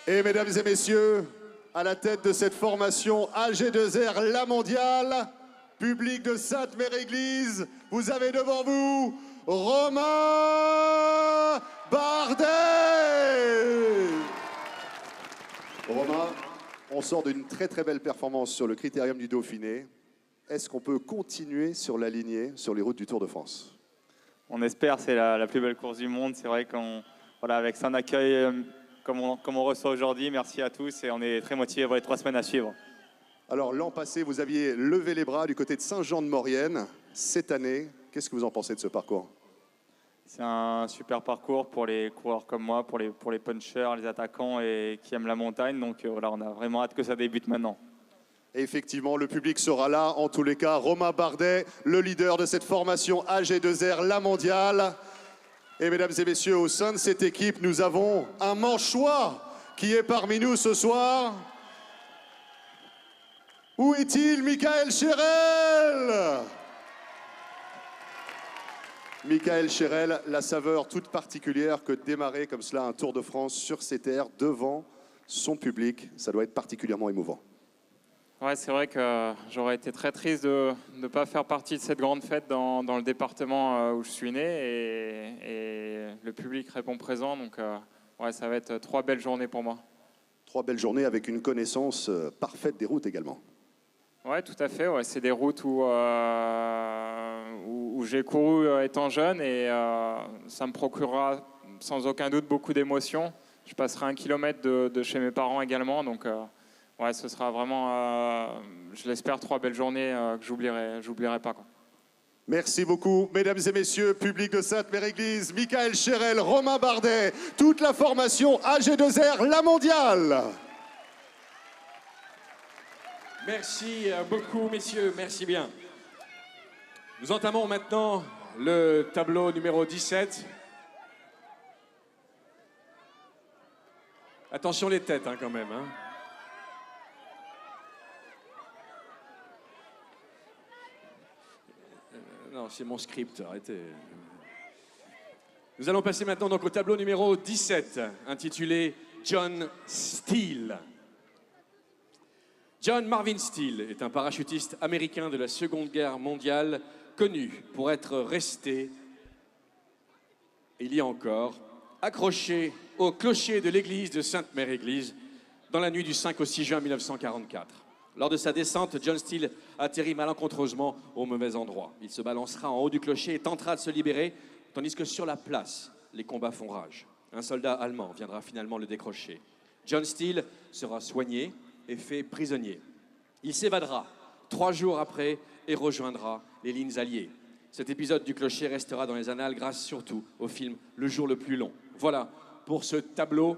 Speaker 1: Et mesdames et messieurs, à la tête de cette formation AG2R, la mondiale, public de Sainte-Mère-Église, vous avez devant vous Romain Bardet. Romain, on sort d'une très belle performance sur le Critérium du Dauphiné. Est-ce qu'on peut continuer sur la lignée sur les routes du Tour de France?
Speaker 10: On espère, c'est la plus belle course du monde. C'est vrai qu'avec un accueil comme on reçoit aujourd'hui, merci à tous et on est très motivés pour les 3 semaines à suivre.
Speaker 1: Alors l'an passé, vous aviez levé les bras du côté de Saint-Jean-de-Maurienne. Cette année, qu'est-ce que vous en pensez de ce parcours?
Speaker 10: C'est un super parcours pour les coureurs comme moi, pour les punchers, les attaquants et qui aiment la montagne. Donc voilà, on a vraiment hâte que ça débute maintenant.
Speaker 1: Et effectivement, le public sera là. En tous les cas, Romain Bardet, le leader de cette formation AG2R, la mondiale. Et mesdames et messieurs, au sein de cette équipe, nous avons un manchois qui est parmi nous ce soir. Où est-il, Michael Cherel? Michael Cherel, la saveur toute particulière que de démarrer comme cela un Tour de France sur ces terres devant son public, ça doit être particulièrement émouvant.
Speaker 10: Ouais, c'est vrai que j'aurais été très triste de ne pas faire partie de cette grande fête dans le département où je suis né et le public répond présent, donc ouais, ça va être 3 belles journées pour moi.
Speaker 1: 3 belles journées avec une connaissance parfaite des routes également.
Speaker 10: Ouais, tout à fait. Ouais. C'est des routes où j'ai couru étant jeune et ça me procurera sans aucun doute beaucoup d'émotions. Je passerai 1 kilomètre de chez mes parents également, donc ouais, ce sera vraiment, je l'espère, 3 belles journées que j'oublierai pas, quoi.
Speaker 1: Merci beaucoup, mesdames et messieurs, public de Sainte-Mère-Église, Michael Cherel, Romain Bardet, toute la formation AG2R, la mondiale.
Speaker 2: Merci beaucoup, messieurs, merci bien. Nous entamons maintenant le tableau numéro 17. Attention les têtes, quand même. Non, c'est mon script, arrêtez. Nous allons passer maintenant donc au tableau numéro 17, intitulé John Steele. John Marvin Steele est un parachutiste américain de la Seconde Guerre mondiale, connu pour être resté, il y a encore, accroché au clocher de l'église de Sainte-Mère-Église dans la nuit du 5 au 6 juin 1944. Lors de sa descente, John Steele atterrit malencontreusement au mauvais endroit. Il se balancera en haut du clocher et tentera de se libérer, tandis que sur la place, les combats font rage. Un soldat allemand viendra finalement le décrocher. John Steele sera soigné et fait prisonnier. Il s'évadera 3 jours après et rejoindra les lignes alliées. Cet épisode du clocher restera dans les annales grâce surtout au film Le jour le plus long. Voilà pour ce tableau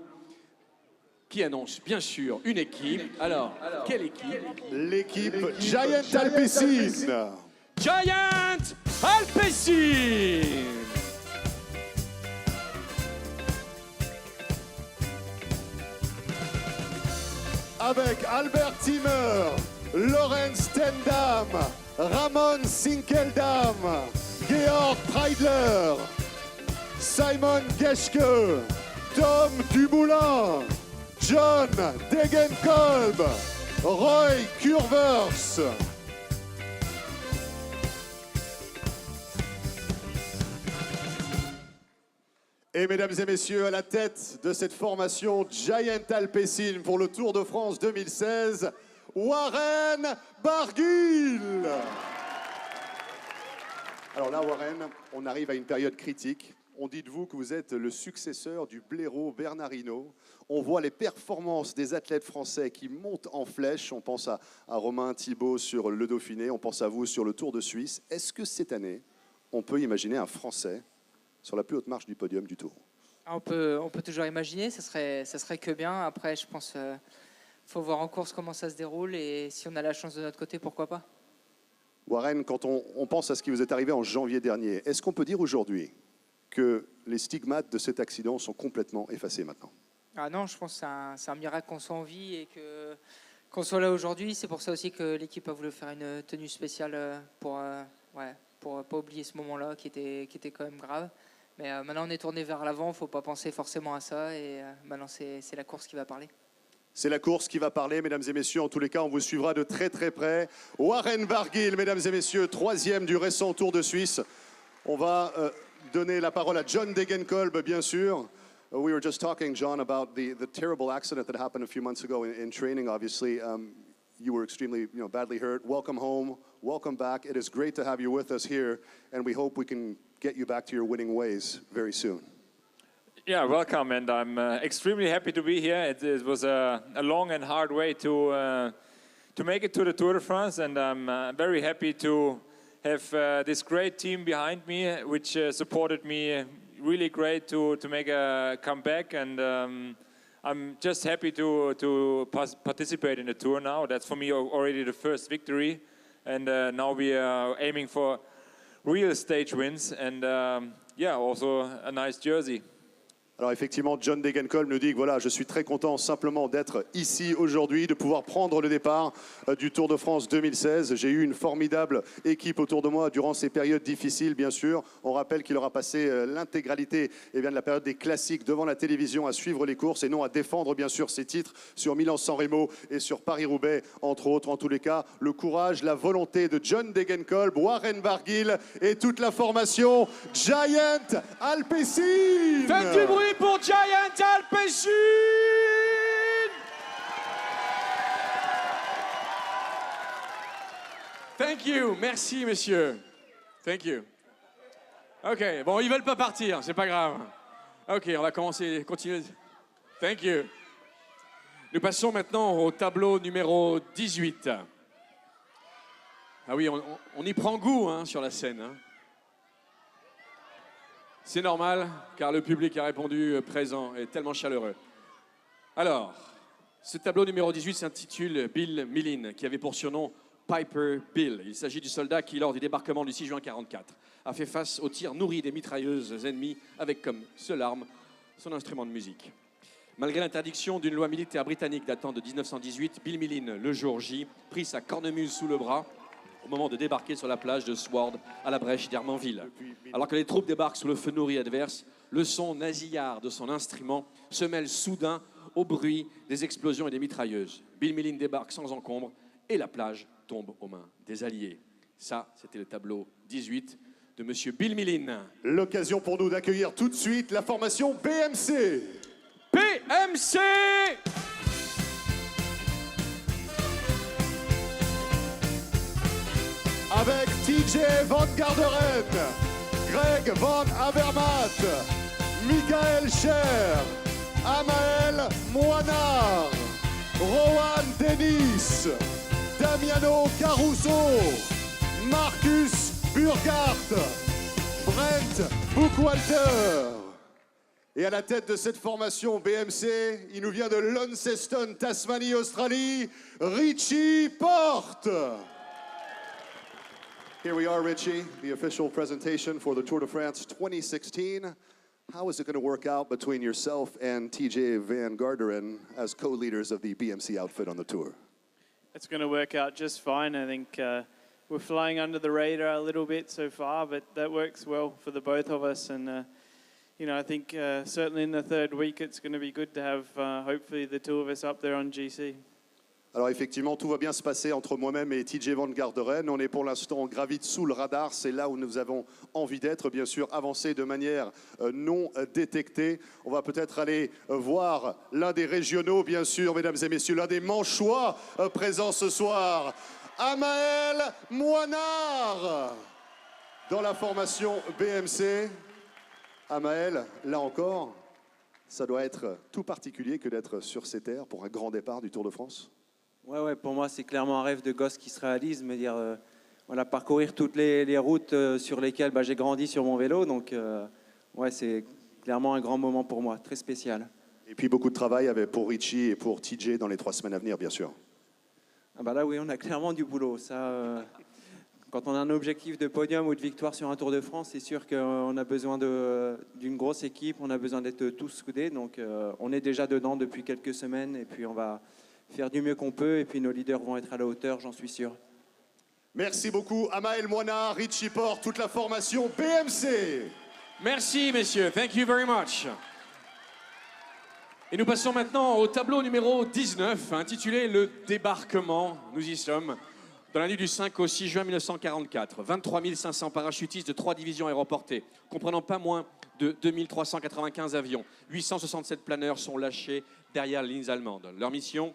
Speaker 2: qui annonce bien sûr une équipe. Alors, quelle équipe?
Speaker 1: L'équipe Giant Alpecin.
Speaker 2: Giant Alpecin.
Speaker 1: Avec Albert Timmer, Lorenz Stendam, Ramon Sinkeldam, Georg Preidler, Simon Geschke, Tom Dumoulin, John Degenkolb, Roy Curvers. Et mesdames et messieurs, à la tête de cette formation Giant Alpecin pour le Tour de France 2016, Warren Barguil. Alors là, Warren, on arrive à une période critique. On dit de vous que vous êtes le successeur du blaireau Bernard Hinault. On voit les performances des athlètes français qui montent en flèche. On pense à Romain Thibaut sur le Dauphiné, on pense à vous sur le Tour de Suisse. Est-ce que cette année, on peut imaginer un Français sur la plus haute marche du podium du Tour?
Speaker 13: On peut toujours imaginer, ça serait que bien. Après, je pense qu'il faut voir en course comment ça se déroule et si on a la chance de notre côté, pourquoi pas.
Speaker 1: Warren, quand on pense à ce qui vous est arrivé en janvier dernier, est-ce qu'on peut dire aujourd'hui que les stigmates de cet accident sont complètement effacés maintenant?
Speaker 13: Ah non, je pense que c'est un miracle qu'on soit en vie et qu'on soit là aujourd'hui. C'est pour ça aussi que l'équipe a voulu faire une tenue spéciale pour pas oublier ce moment-là qui était quand même grave. Mais maintenant, on est tourné vers l'avant, il ne faut pas penser forcément à ça. Et maintenant, c'est la course qui va parler.
Speaker 1: C'est la course qui va parler, mesdames et messieurs. En tous les cas, on vous suivra de très très près. Warren Barguil, mesdames et messieurs, 3e du récent Tour de Suisse. On va donner la parole à John Degenkolb, bien sûr. We were just talking, John, about the terrible accident that happened a few months ago in training, obviously. You were extremely badly hurt. Welcome home. Welcome back. It is great to have you with us here, and we hope we can get you back to your winning ways very soon.
Speaker 10: Yeah, welcome, and I'm extremely happy to be here. It was a long and hard way to make it to the Tour de France, and I'm very happy to have this great team behind me, which supported me really great to make a comeback, and I'm just happy to participate in the Tour now. That's for me already the first victory, and now we are aiming for real stage wins, and also a nice jersey.
Speaker 1: Alors effectivement, John Degenkolb nous dit que voilà, je suis très content simplement d'être ici aujourd'hui, de pouvoir prendre le départ du Tour de France 2016. J'ai eu une formidable équipe autour de moi durant ces périodes difficiles, bien sûr. On rappelle qu'il aura passé l'intégralité de la période des classiques devant la télévision à suivre les courses et non à défendre bien sûr ses titres sur Milan-San Remo et sur Paris-Roubaix, entre autres. En tous les cas, le courage, la volonté de John Degenkolb, Warren Barguil et toute la formation Giant Alpecin.
Speaker 2: Faites du bruit pour Giant Alpecin! Thank you, merci messieurs. Thank you. Ok, bon, ils veulent pas partir, c'est pas grave. Ok, on va continuer. Thank you. Nous passons maintenant au tableau numéro 18. Ah oui, on y prend goût sur la scène. C'est normal, car le public a répondu présent et tellement chaleureux. Alors, ce tableau numéro 18 s'intitule Bill Millin, qui avait pour surnom Piper Bill. Il s'agit du soldat qui, lors du débarquement du 6 juin 1944, a fait face aux tirs nourris des mitrailleuses ennemies avec comme seule arme son instrument de musique. Malgré l'interdiction d'une loi militaire britannique datant de 1918, Bill Millin, le jour J, prit sa cornemuse sous le bras au moment de débarquer sur la plage de Sword à la brèche d'Hermanville. Alors que les troupes débarquent sous le feu nourri adverse, le son nasillard de son instrument se mêle soudain au bruit des explosions et des mitrailleuses. Bill Millin débarque sans encombre et la plage tombe aux mains des Alliés. Ça, c'était le tableau 18 de Monsieur Bill Millin.
Speaker 1: L'occasion pour nous d'accueillir tout de suite la formation BMC.
Speaker 2: BMC!
Speaker 1: Avec TJ Van Garderen, Greg Van Avermaet, Michael Scher, Amael Moinard, Rowan Dennis, Damiano Caruso, Marcus Burkhardt, Brent Buchwalter. Et à la tête de cette formation BMC, il nous vient de Launceston, Tasmanie, Australie, Richie Porte. Here we are, Richie, the official presentation for the Tour de France 2016. How is it going to work out between yourself and TJ Van Garderen as co-leaders of the BMC outfit on the Tour?
Speaker 14: It's going to work out just fine. I think we're flying under the radar a little bit so far, but that works well for the both of us. And you know, I think certainly in the third week, it's going to be good to have hopefully the two of us up there on GC.
Speaker 1: Alors effectivement, tout va bien se passer entre moi-même et TJ Van Garderen. On est pour l'instant, on gravite sous le radar. C'est là où nous avons envie d'être, bien sûr, avancer de manière non détectée. On va peut-être aller voir l'un des régionaux, bien sûr, mesdames et messieurs, l'un des manchois présents ce soir. Amael Moinard, dans la formation BMC. Amael, là encore, ça doit être tout particulier que d'être sur ces terres pour un grand départ du Tour de France.
Speaker 15: Ouais, pour moi, c'est clairement un rêve de gosse qui se réalise, mais voilà, parcourir toutes les routes sur lesquelles j'ai grandi sur mon vélo. Donc, ouais, c'est clairement un grand moment pour moi, très spécial.
Speaker 1: Et puis beaucoup de travail pour Richie et pour TJ dans les 3 semaines à venir, bien sûr.
Speaker 15: Ah là, oui, on a clairement du boulot. Ça, quand on a un objectif de podium ou de victoire sur un Tour de France, c'est sûr qu'on a besoin d'une grosse équipe, on a besoin d'être tous soudés. Donc, on est déjà dedans depuis quelques semaines et puis on va faire du mieux qu'on peut et puis nos leaders vont être à la hauteur, j'en suis sûr.
Speaker 1: Merci beaucoup, Amael Moinard, Richie Porte, toute la formation BMC.
Speaker 2: Merci, messieurs. Thank you very much. Et nous passons maintenant au tableau numéro 19, intitulé Le débarquement. Nous y sommes dans la nuit du 5 au 6 juin 1944. 23 500 parachutistes de 3 divisions aéroportées, comprenant pas moins de 2395 avions. 867 planeurs sont lâchés derrière les lignes allemandes. Leur mission,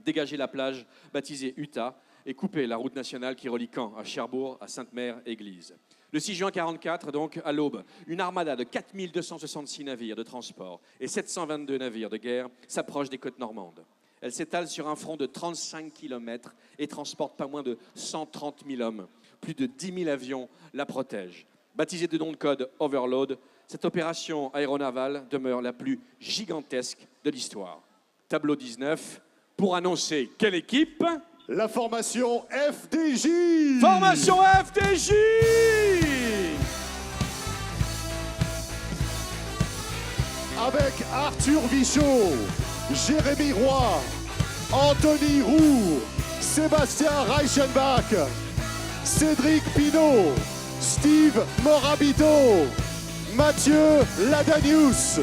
Speaker 2: dégager la plage baptisée Utah et couper la route nationale qui relie Caen à Cherbourg, à Sainte-Mère-Église. Le 6 juin 1944, donc, à l'aube, une armada de 4266 navires de transport et 722 navires de guerre s'approche des côtes normandes. Elle s'étale sur un front de 35 km et transporte pas moins de 130 000 hommes. Plus de 10 000 avions la protègent. Baptisée de nom de code Overlord, cette opération aéronavale demeure la plus gigantesque de l'histoire. Tableau 19, pour annoncer quelle équipe?
Speaker 1: La formation FDJ.
Speaker 2: Formation FDJ.
Speaker 1: Avec Arthur Vichot, Jérémy Roy, Anthony Roux, Sébastien Reichenbach, Cédric Pinault, Steve Morabito, Mathieu Ladanius,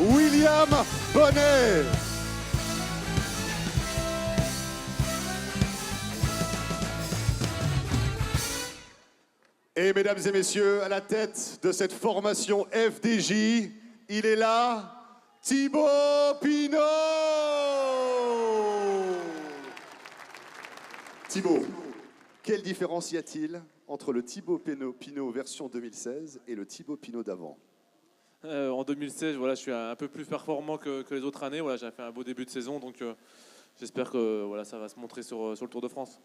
Speaker 1: William Bonnet. Et mesdames et messieurs, à la tête de cette formation FDJ, il est là, Thibaut Pinot. Thibaut, quelle différence y a-t-il entre le Thibaut Pinot version 2016 et le Thibaut Pinot d'avant?
Speaker 16: En 2016, voilà, je suis un peu plus performant que les autres années. Voilà, j'ai fait un beau début de saison, donc j'espère que voilà, ça va se montrer sur le Tour de France.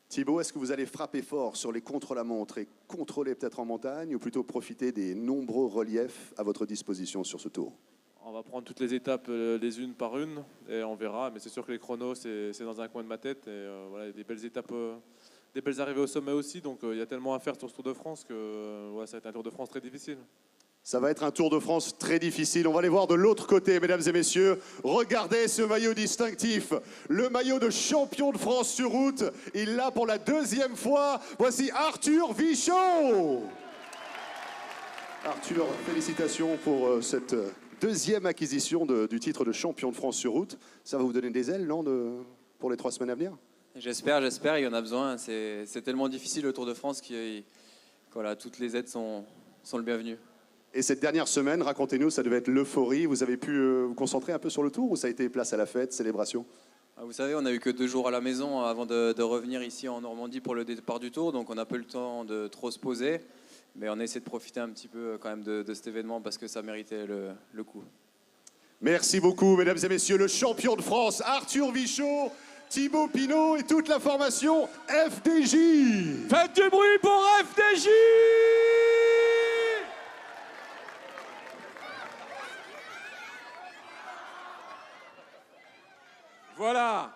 Speaker 1: Thibaut, est-ce que vous allez frapper fort sur les contre-la-montre et contrôler peut-être en montagne ou plutôt profiter des nombreux reliefs à votre disposition sur ce tour?
Speaker 16: On va prendre toutes les étapes les unes par une et on verra. Mais c'est sûr que les chronos, c'est dans un coin de ma tête. Et voilà, il y a des belles étapes, des belles arrivées au sommet aussi. Donc il y a tellement à faire sur ce Tour de France que voilà, ça va être un Tour de France très difficile.
Speaker 1: Ça va être un Tour de France très difficile. On va aller voir de l'autre côté, mesdames et messieurs. Regardez ce maillot distinctif, le maillot de champion de France sur route. Il l'a pour la 2e fois. Voici Arthur Vichot. Arthur, félicitations pour cette 2e acquisition du titre de champion de France sur route. Ça va vous donner des ailes, non, pour les 3 semaines à venir?
Speaker 23: J'espère, il y en a besoin. C'est tellement difficile le Tour de France que voilà, toutes les aides sont le bienvenu.
Speaker 1: Et cette dernière semaine, racontez-nous, ça devait être l'euphorie. Vous avez pu vous concentrer un peu sur le tour ou ça a été place à la fête, célébration?
Speaker 23: Vous savez, on n'a eu que 2 jours à la maison avant de revenir ici en Normandie pour le départ du Tour, donc on n'a pas eu le temps de trop se poser. Mais on a essayé de profiter un petit peu quand même de cet événement parce que ça méritait le coup.
Speaker 1: Merci beaucoup, mesdames et messieurs. Le champion de France, Arthur Vichot, Thibaut Pinot et toute la formation FDJ.
Speaker 2: Faites du bruit pour FDJ! Voilà,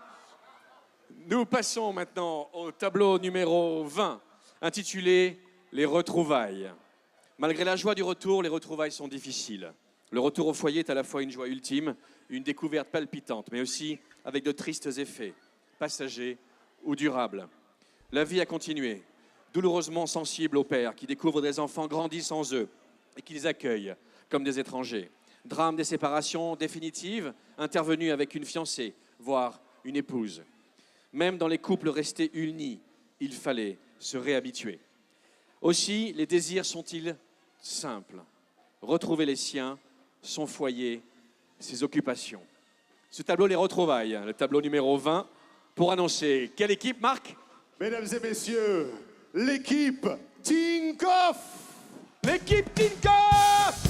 Speaker 2: nous passons maintenant au tableau numéro 20, intitulé « Les retrouvailles ». Malgré la joie du retour, les retrouvailles sont difficiles. Le retour au foyer est à la fois une joie ultime, une découverte palpitante, mais aussi avec de tristes effets, passagers ou durables. La vie a continué, douloureusement sensible aux pères qui découvrent des enfants grandis sans eux et qui les accueillent, comme des étrangers. Drame des séparations définitives, intervenues avec une fiancée, voire une épouse. Même dans les couples restés unis, il fallait se réhabituer. Aussi, les désirs sont-ils simples? Retrouver les siens, son foyer, ses occupations. Ce tableau les retrouvailles, le tableau numéro 20, pour annoncer quelle équipe, Marc?
Speaker 1: Mesdames et messieurs, l'équipe Tinkoff.
Speaker 2: L'équipe Tinkoff.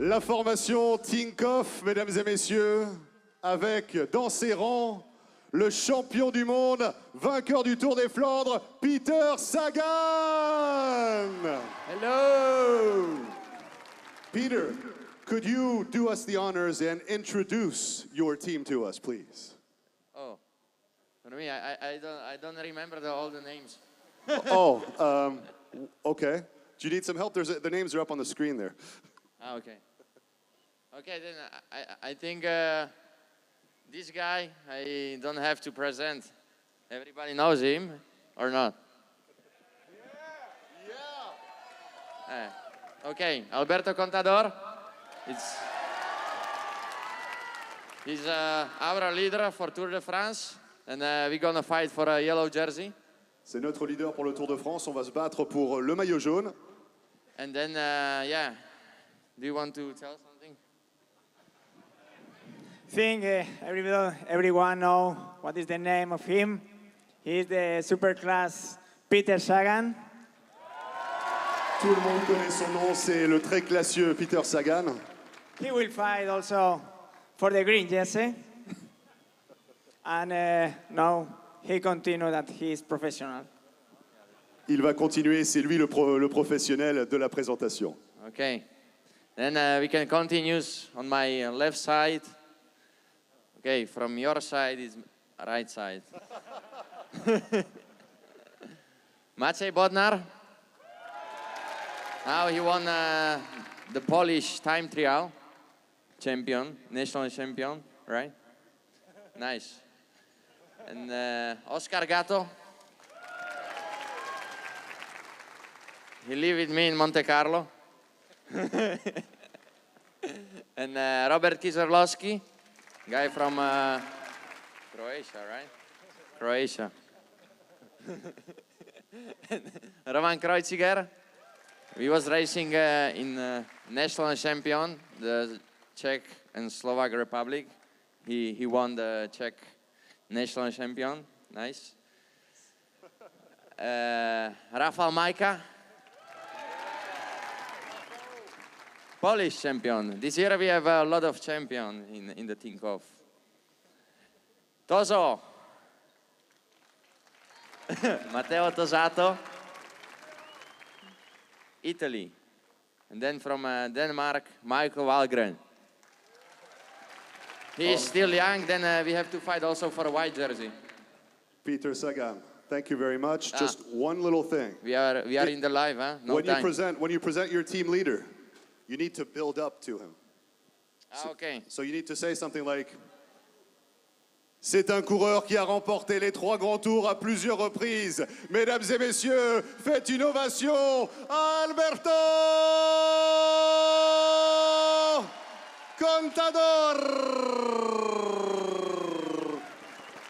Speaker 1: La formation Tinkoff, mesdames et messieurs, avec dans ses rangs le champion du monde, vainqueur du Tour des Flandres, Peter Sagan.
Speaker 2: Hello.
Speaker 1: Peter, could you do us the honors and introduce your team to us, please?
Speaker 8: Oh, for me, I don't remember all the names.
Speaker 1: Okay. Do you need some help? The names are up on the screen there.
Speaker 8: Ah, okay. Okay, then I think this guy, I don't have to present. Everybody knows him, or not? Yeah. Okay, Alberto Contador. He's our leader for Tour de France, and we're gonna fight for a yellow jersey.
Speaker 1: C'est notre leader pour le Tour de France. On va se battre pour le maillot jaune.
Speaker 8: And then, yeah, do you want to tell something?
Speaker 18: I think everyone know what is the name of him. He's the superclass Peter Sagan.
Speaker 1: Tout le monde connaît son nom, c'est le très classieux Peter Sagan.
Speaker 18: He will fight also for the green jersey. And now he continues that he is professional.
Speaker 1: Il va continuer, c'est lui le professionnel de la présentation.
Speaker 8: Okay. Then we can continue on my left side. Okay, from your side is right side. Maciej Bodnar. Now he won the Polish time trial champion, national champion, right? Nice. And Oscar Gatto. He lives with me in Monte Carlo. And Robert Kieserlowski, guy from Croatia, right? Croatia. Roman Kreuziger. We was racing in national champion, the Czech and Slovak Republic. He won the Czech national champion. Nice. Rafał Majka. Polish champion. This year we have a lot of champions in the Tinkoff. Toso. Matteo Tosato. Italy. And then from Denmark, Michael Wahlgren. He is still young, then we have to fight also for a white jersey.
Speaker 1: Peter Sagan, thank you very much. Just one little thing.
Speaker 8: We are in the live, huh? No
Speaker 1: when
Speaker 8: time.
Speaker 1: you present your team leader, you need to build up to him.
Speaker 8: Okay.
Speaker 1: So you need to say something like, c'est un coureur qui a remporté les 3 grands tours à plusieurs reprises. Mesdames et messieurs, faites une ovation à Alberto Contador.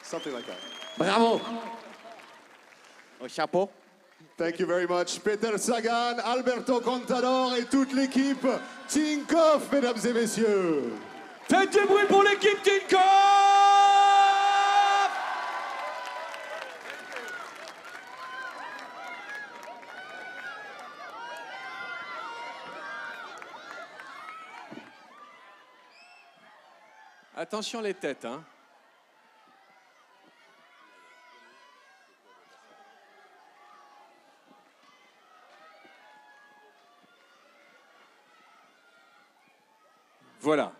Speaker 1: Something like that.
Speaker 8: Bravo. Au chapeau.
Speaker 1: Thank you very much. Peter Sagan, Alberto Contador et toute l'équipe Tinkoff, mesdames et messieurs.
Speaker 2: Faites du bruit pour l'équipe Tinkoff. Attention les têtes, hein. Voilà.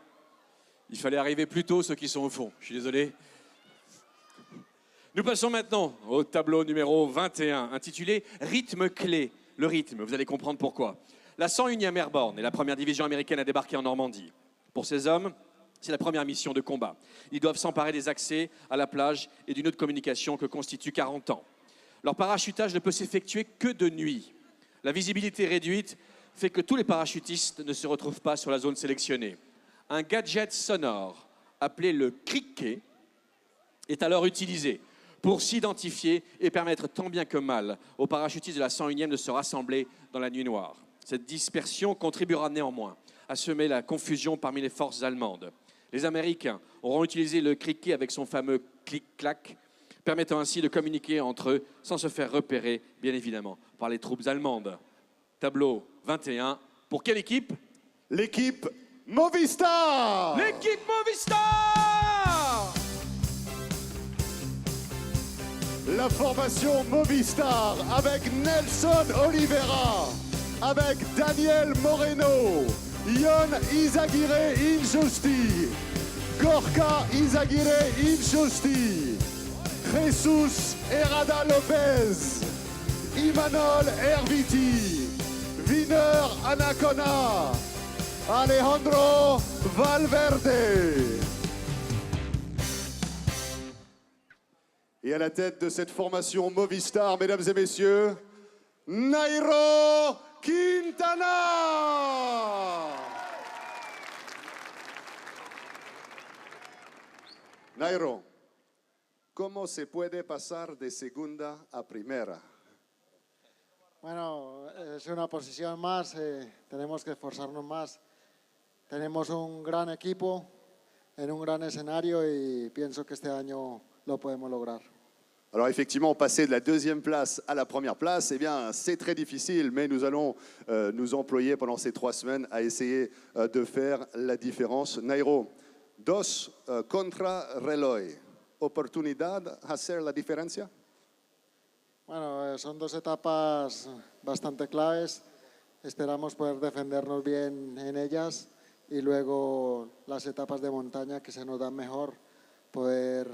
Speaker 2: Il fallait arriver plus tôt, ceux qui sont au fond. Je suis désolé. Nous passons maintenant au tableau numéro 21, intitulé « Rythme clé ». Le rythme, vous allez comprendre pourquoi. La 101e Airborne et la première division américaine a débarqué en Normandie. Pour ces hommes, c'est la première mission de combat. Ils doivent s'emparer des accès à la plage et d'une autre communication que constitue 40 ans. Leur parachutage ne peut s'effectuer que de nuit. La visibilité réduite fait que tous les parachutistes ne se retrouvent pas sur la zone sélectionnée. Un gadget sonore appelé le criquet est alors utilisé pour s'identifier et permettre tant bien que mal aux parachutistes de la 101e de se rassembler dans la nuit noire. Cette dispersion contribuera néanmoins à semer la confusion parmi les forces allemandes. Les Américains auront utilisé le criquet avec son fameux clic-clac, permettant ainsi de communiquer entre eux sans se faire repérer, bien évidemment, par les troupes allemandes. Tableau 21. Pour quelle équipe?
Speaker 1: L'équipe Movistar!
Speaker 2: L'équipe Movistar!
Speaker 1: La formation Movistar avec Nelson Oliveira, avec Daniel Moreno, Ion Izaguirre Injusti, Gorka Izaguirre Injusti, Jesus Herrada Lopez, Imanol Herviti, Wiener Anacona, Alejandro Valverde. Et à la tête de cette formation Movistar, mesdames et messieurs, Nairo Quintana. Nairo, ¿cómo se puede pasar de segunda a primera?
Speaker 19: Bueno, es una posición más, tenemos que esforzarnos más. Tenemos un gran equipo en un gran escenario y pienso que este año lo podemos lograr.
Speaker 1: Alors effectivement, passer de la deuxième place à la première place, eh bien, c'est très difficile, mais nous allons nous employer pendant ces 3 semaines à essayer de faire la différence. Nairo, dos contra reloj, oportunidad hacer la diferencia?
Speaker 19: Bueno, son 2 etapas bastante claves. Esperamos poder defendernos bien en ellas y luego las etapas de montaña que se nos dan mejor, poder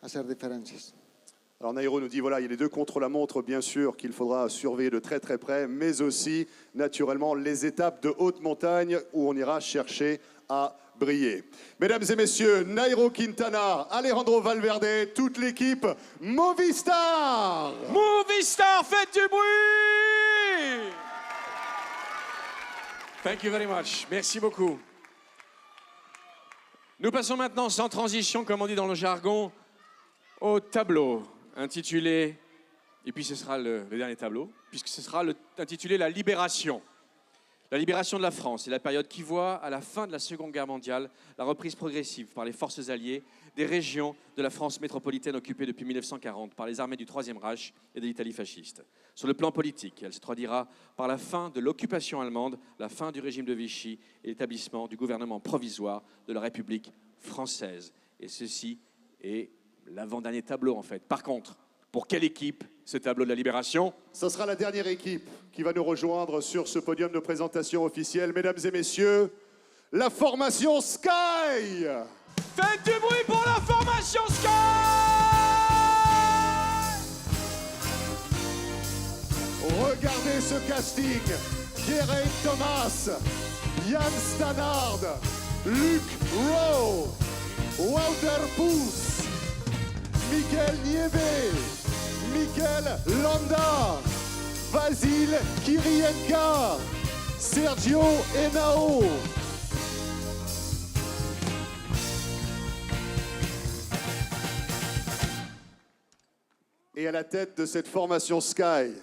Speaker 19: hacer diferencias.
Speaker 1: Alors Nairo nous dit, voilà, il y a les 2 contre-la-montre, bien sûr, qu'il faudra surveiller de très très près, mais aussi, naturellement, les étapes de haute montagne où on ira chercher à briller. Mesdames et messieurs, Nairo Quintana, Alejandro Valverde, toute l'équipe Movistar!
Speaker 2: Movistar, faites du bruit! Thank you very much. Merci beaucoup. Nous passons maintenant, sans transition, comme on dit dans le jargon, au tableau intitulé, et puis ce sera le dernier tableau, puisque ce sera intitulé La Libération. La libération de la France, c'est la période qui voit, à la fin de la Seconde Guerre mondiale, la reprise progressive par les forces alliées des régions de la France métropolitaine occupées depuis 1940 par les armées du Troisième Reich et de l'Italie fasciste. Sur le plan politique, elle se traduira par la fin de l'occupation allemande, la fin du régime de Vichy et l'établissement du gouvernement provisoire de la République française. Et ceci est l'avant-dernier tableau, en fait. Par contre, pour quelle équipe, ce tableau de la Libération?
Speaker 1: Ce sera la dernière équipe qui va nous rejoindre sur ce podium de présentation officielle. Mesdames et messieurs, la formation Sky!
Speaker 2: Faites du bruit pour la formation Sky!
Speaker 1: Regardez ce casting. Geraint Thomas, Jan Stannard, Luc Rowe, Wouter Poels, Mikel Nieve, Mikel Landa, Vasil Kirienka, Sergio Henao. Et à la tête de cette formation Sky,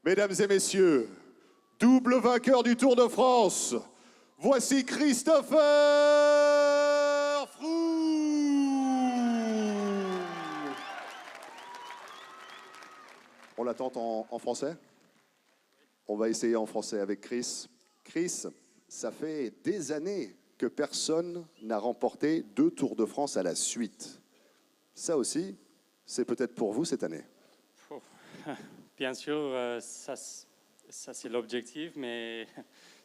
Speaker 1: mesdames et messieurs, double vainqueur du Tour de France, voici Christopher Froome. On l'attend en français? On va essayer en français avec Chris. Chris, ça fait des années que personne n'a remporté 2 Tours de France à la suite. Ça aussi, c'est peut-être pour vous cette année.
Speaker 20: Bien sûr, ça c'est l'objectif, mais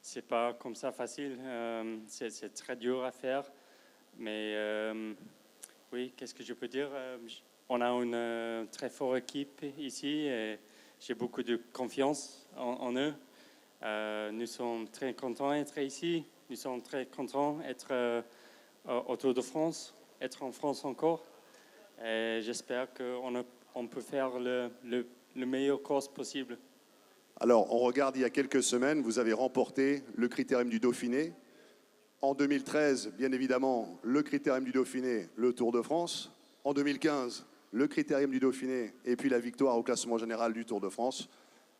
Speaker 20: c'est pas comme ça facile. C'est très dur à faire. Mais oui, qu'est-ce que je peux dire? On a une très forte équipe ici et j'ai beaucoup de confiance en eux. Nous sommes très contents d'être ici. Nous sommes très contents d'être au Tour de France, être en France encore. Et j'espère qu'on peut faire le meilleur course possible.
Speaker 1: Alors, on regarde il y a quelques semaines, vous avez remporté le Critérium du Dauphiné. En 2013, bien évidemment, le Critérium du Dauphiné, le Tour de France. En 2015, le Critérium du Dauphiné et puis la victoire au classement général du Tour de France.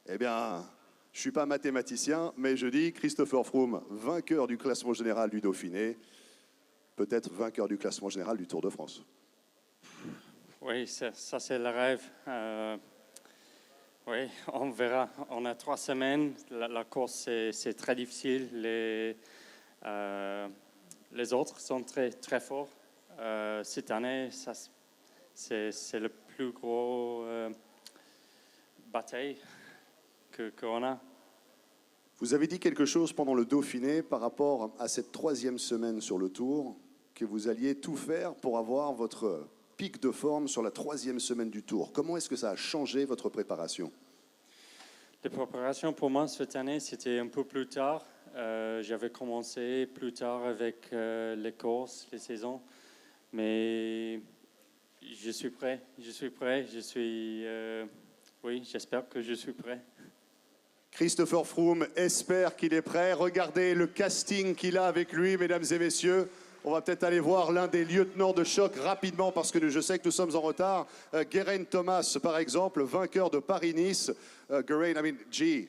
Speaker 1: Eh bien, je ne suis pas mathématicien, mais je dis Christopher Froome, vainqueur du classement général du Dauphiné, peut-être vainqueur du classement général du Tour de France.
Speaker 20: Oui, ça c'est le rêve. Oui, on verra. On a 3 semaines. La course, c'est très difficile. Les autres sont très, très forts. Cette année, c'est le plus gros bataille qu'on a.
Speaker 1: Vous avez dit quelque chose pendant le Dauphiné par rapport à cette 3e semaine sur le Tour, que vous alliez tout faire pour avoir votre pic de forme sur la 3e semaine du Tour. Comment est-ce que ça a changé votre préparation?
Speaker 20: La préparation pour moi cette année, c'était un peu plus tard. J'avais commencé plus tard avec les courses, les saisons. Mais je suis prêt. Oui, j'espère que je suis prêt.
Speaker 1: Christopher Froome espère qu'il est prêt. Regardez le casting qu'il a avec lui, mesdames et messieurs. On va peut-être aller voir l'un des lieutenants de choc rapidement parce que je sais que nous sommes en retard. Geraint Thomas, par exemple, vainqueur de Paris-Nice. Geraint,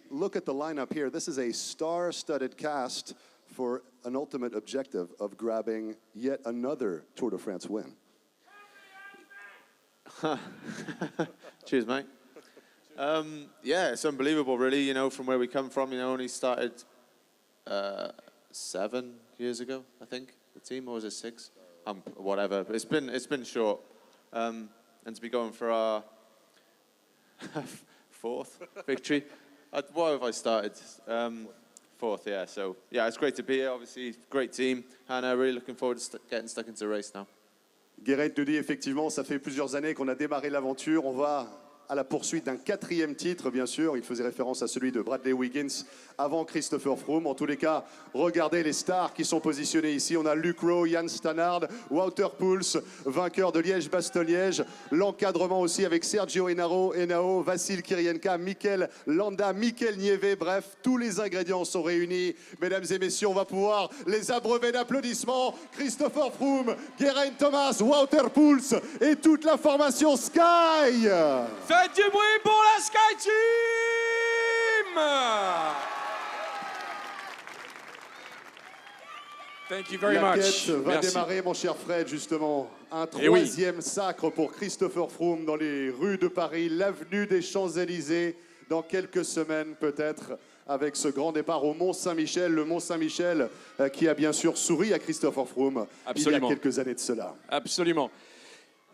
Speaker 1: look at the lineup here. This is a star-studded cast for an ultimate objective of grabbing yet another Tour de France win.
Speaker 21: Cheers, mate. Yeah, it's unbelievable, really. You know, from where we come from, only started 7 years ago, I think. The team, or was it 6? Whatever. But it's been short, and to be going for our 4th victory. What have I started? 4th, yeah. So yeah, it's great to be here. Obviously, great team, and really looking forward to getting stuck into the race now.
Speaker 1: Geraint nous dit effectivement, ça fait plusieurs années qu'on a démarré l'aventure. On va à la poursuite d'un 4e titre, bien sûr. Il faisait référence à celui de Bradley Wiggins avant Christopher Froome. En tous les cas, regardez les stars qui sont positionnées ici. On a Luke Rowe, Jan Stannard, Wouter Poels, vainqueur de Liège-Bastogne-Liège. L'encadrement aussi avec Sergio Henao, Vassil Kirienka, Mikel Landa, Mikel Nieve. Bref, tous les ingrédients sont réunis. Mesdames et messieurs, on va pouvoir les abreuver d'applaudissements. Christopher Froome, Geraint Thomas, Wouter Poels et toute la formation Sky.
Speaker 2: Faites du bruit pour la Sky Team! Thank you very
Speaker 1: la
Speaker 2: much.
Speaker 1: quête va
Speaker 2: Merci.
Speaker 1: démarrer, mon cher Fred, justement. Un
Speaker 2: Eh oui.
Speaker 1: 3e sacre pour Christopher Froome dans les rues de Paris, l'avenue des Champs-Élysées, dans quelques semaines peut-être, avec ce grand départ au Mont-Saint-Michel. Le Mont-Saint-Michel qui a bien sûr souri à Christopher Froome
Speaker 2: Absolument.
Speaker 1: il y a quelques années de cela.
Speaker 2: Absolument.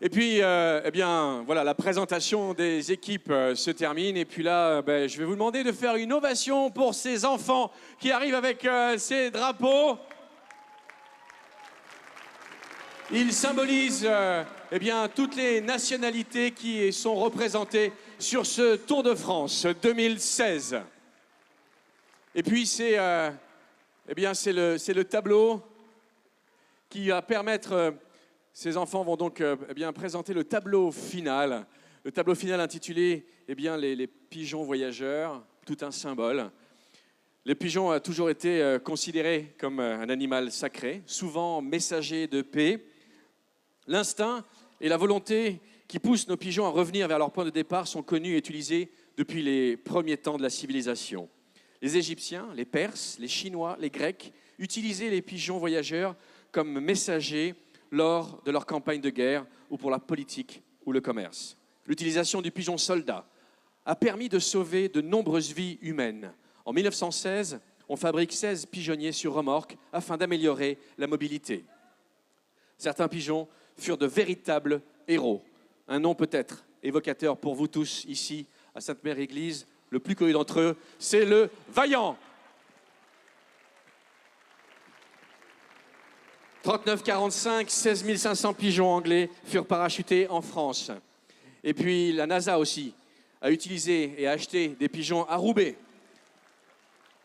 Speaker 2: Et puis, eh bien, voilà, la présentation des équipes se termine. Et puis là, je vais vous demander de faire une ovation pour ces enfants qui arrivent avec ces drapeaux. Ils symbolisent eh bien, toutes les nationalités qui sont représentées sur ce Tour de France 2016. Et puis, c'est le tableau qui va permettre... Ces enfants vont donc eh bien, présenter le tableau final intitulé eh bien, les pigeons voyageurs, tout un symbole. Les pigeons ont toujours été considérés comme un animal sacré, souvent messager de paix. L'instinct et la volonté qui poussent nos pigeons à revenir vers leur point de départ sont connus et utilisés depuis les premiers temps de la civilisation. Les Égyptiens, les Perses, les Chinois, les Grecs utilisaient les pigeons voyageurs comme messagers lors de leur campagne de guerre ou pour la politique ou le commerce. L'utilisation du pigeon soldat a permis de sauver de nombreuses vies humaines. En 1916, on fabrique 16 pigeonniers sur remorque afin d'améliorer la mobilité. Certains pigeons furent de véritables héros. Un nom peut-être évocateur pour vous tous ici à Sainte-Mère-Église. Le plus connu d'entre eux, c'est le Vaillant. 39-45, 16 500 pigeons anglais furent parachutés en France. Et puis la NASA aussi a utilisé et a acheté des pigeons à Roubaix.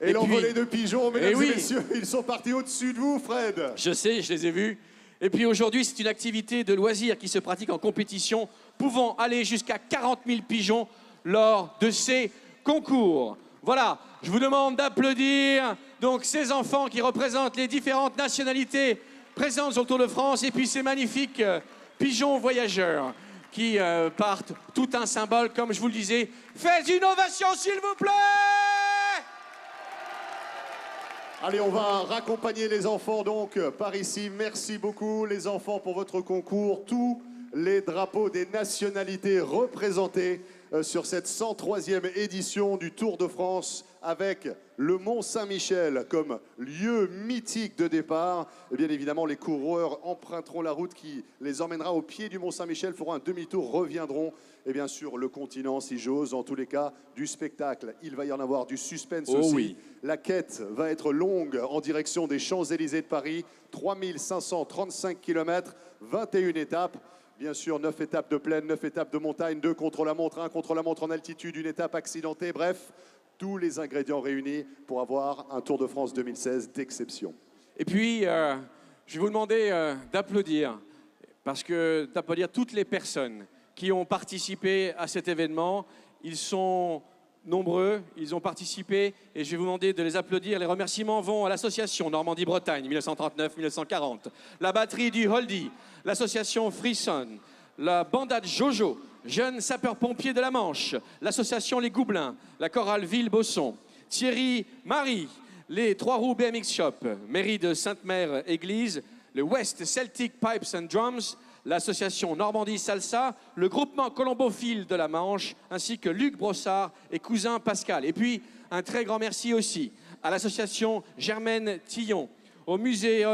Speaker 1: Et l'envolée de pigeons, mesdames et
Speaker 2: oui.
Speaker 1: messieurs, ils sont partis au-dessus de vous, Fred.
Speaker 2: Je sais, je les ai vus. Et puis aujourd'hui, c'est une activité de loisir qui se pratique en compétition, pouvant aller jusqu'à 40 000 pigeons lors de ces concours. Voilà, je vous demande d'applaudir donc ces enfants qui représentent les différentes nationalités présentes sur le Tour de France et puis ces magnifiques pigeons voyageurs qui partent, tout un symbole, comme je vous le disais. Faites une ovation, s'il vous plaît!
Speaker 1: Allez, on va raccompagner les enfants donc par ici. Merci beaucoup les enfants pour votre concours. Tous les drapeaux des nationalités représentés sur cette 103e édition du Tour de France avec le Mont-Saint-Michel comme lieu mythique de départ. Et bien évidemment, les coureurs emprunteront la route qui les emmènera au pied du Mont-Saint-Michel, feront un demi-tour, reviendront et bien sûr le continent si j'ose. En tous les cas, du spectacle, il va y en avoir, du suspense aussi.
Speaker 2: Oui.
Speaker 1: La quête va être longue en direction des Champs-Élysées de Paris. 3535 km, 21 étapes. Bien sûr, 9 étapes de plaine, 9 étapes de montagne, 2 contre-la-montre, 1 contre-la-montre en altitude, une étape accidentée. Bref, tous les ingrédients réunis pour avoir un Tour de France 2016 d'exception.
Speaker 2: Et puis, je vais vous demander d'applaudir, parce que d'applaudir toutes les personnes qui ont participé à cet événement. Ils sont nombreux, ils ont participé, et je vais vous demander de les applaudir. Les remerciements vont à l'association Normandie-Bretagne 1939-1940, la batterie du Holdy, l'association Frisson, la bandade Jojo, jeunes sapeurs-pompiers de la Manche, l'association Les Goublins, la chorale Ville-Bosson, Thierry Marie, les 3 roues BMX Shop, mairie de Sainte-Mère-Église, le West Celtic Pipes and Drums, l'association Normandie Salsa, le groupement Colombophile de la Manche, ainsi que Luc Brossard et cousin Pascal. Et puis, un très grand merci aussi à l'association Germaine Tillon, au musée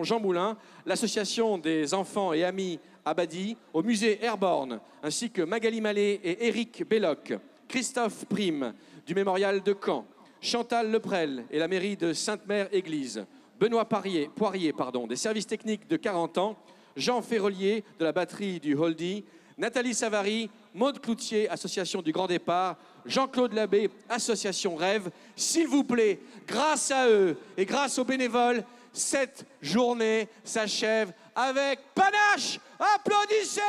Speaker 2: Jean Moulin, l'association des enfants et amis Abadi, au musée Airborne, ainsi que Magali Mallet et Éric Belloc, Christophe Prime du mémorial de Caen, Chantal Leprel et la mairie de Sainte-Mère-Église, Benoît Poirier des services techniques de 40 ans, Jean Ferrolier de la batterie du Holdy, Nathalie Savary, Maude Cloutier, association du Grand Départ, Jean-Claude Labbé, association Rêve. S'il vous plaît, grâce à eux et grâce aux bénévoles, cette journée s'achève avec panache. Applaudissez-les!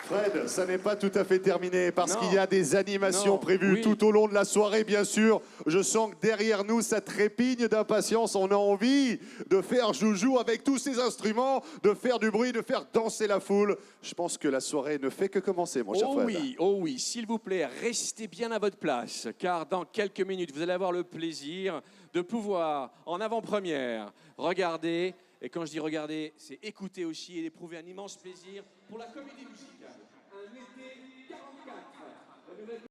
Speaker 1: Fred, ça n'est pas tout à fait terminé parce
Speaker 2: Non.
Speaker 1: qu'il y a des animations
Speaker 2: Non,
Speaker 1: prévues
Speaker 2: oui.
Speaker 1: tout au long de la soirée, bien sûr. Je sens que derrière nous, ça trépigne d'impatience. On a envie de faire joujou avec tous ces instruments, de faire du bruit, de faire danser la foule. Je pense que la soirée ne fait que commencer, mon cher Fred.
Speaker 2: Oh oui, s'il vous plaît, restez bien à votre place, car dans quelques minutes, vous allez avoir le plaisir de pouvoir, en avant-première, regarder. Et quand je dis regarder, c'est écouter aussi et éprouver un immense plaisir pour la comédie musicale. Un été 44.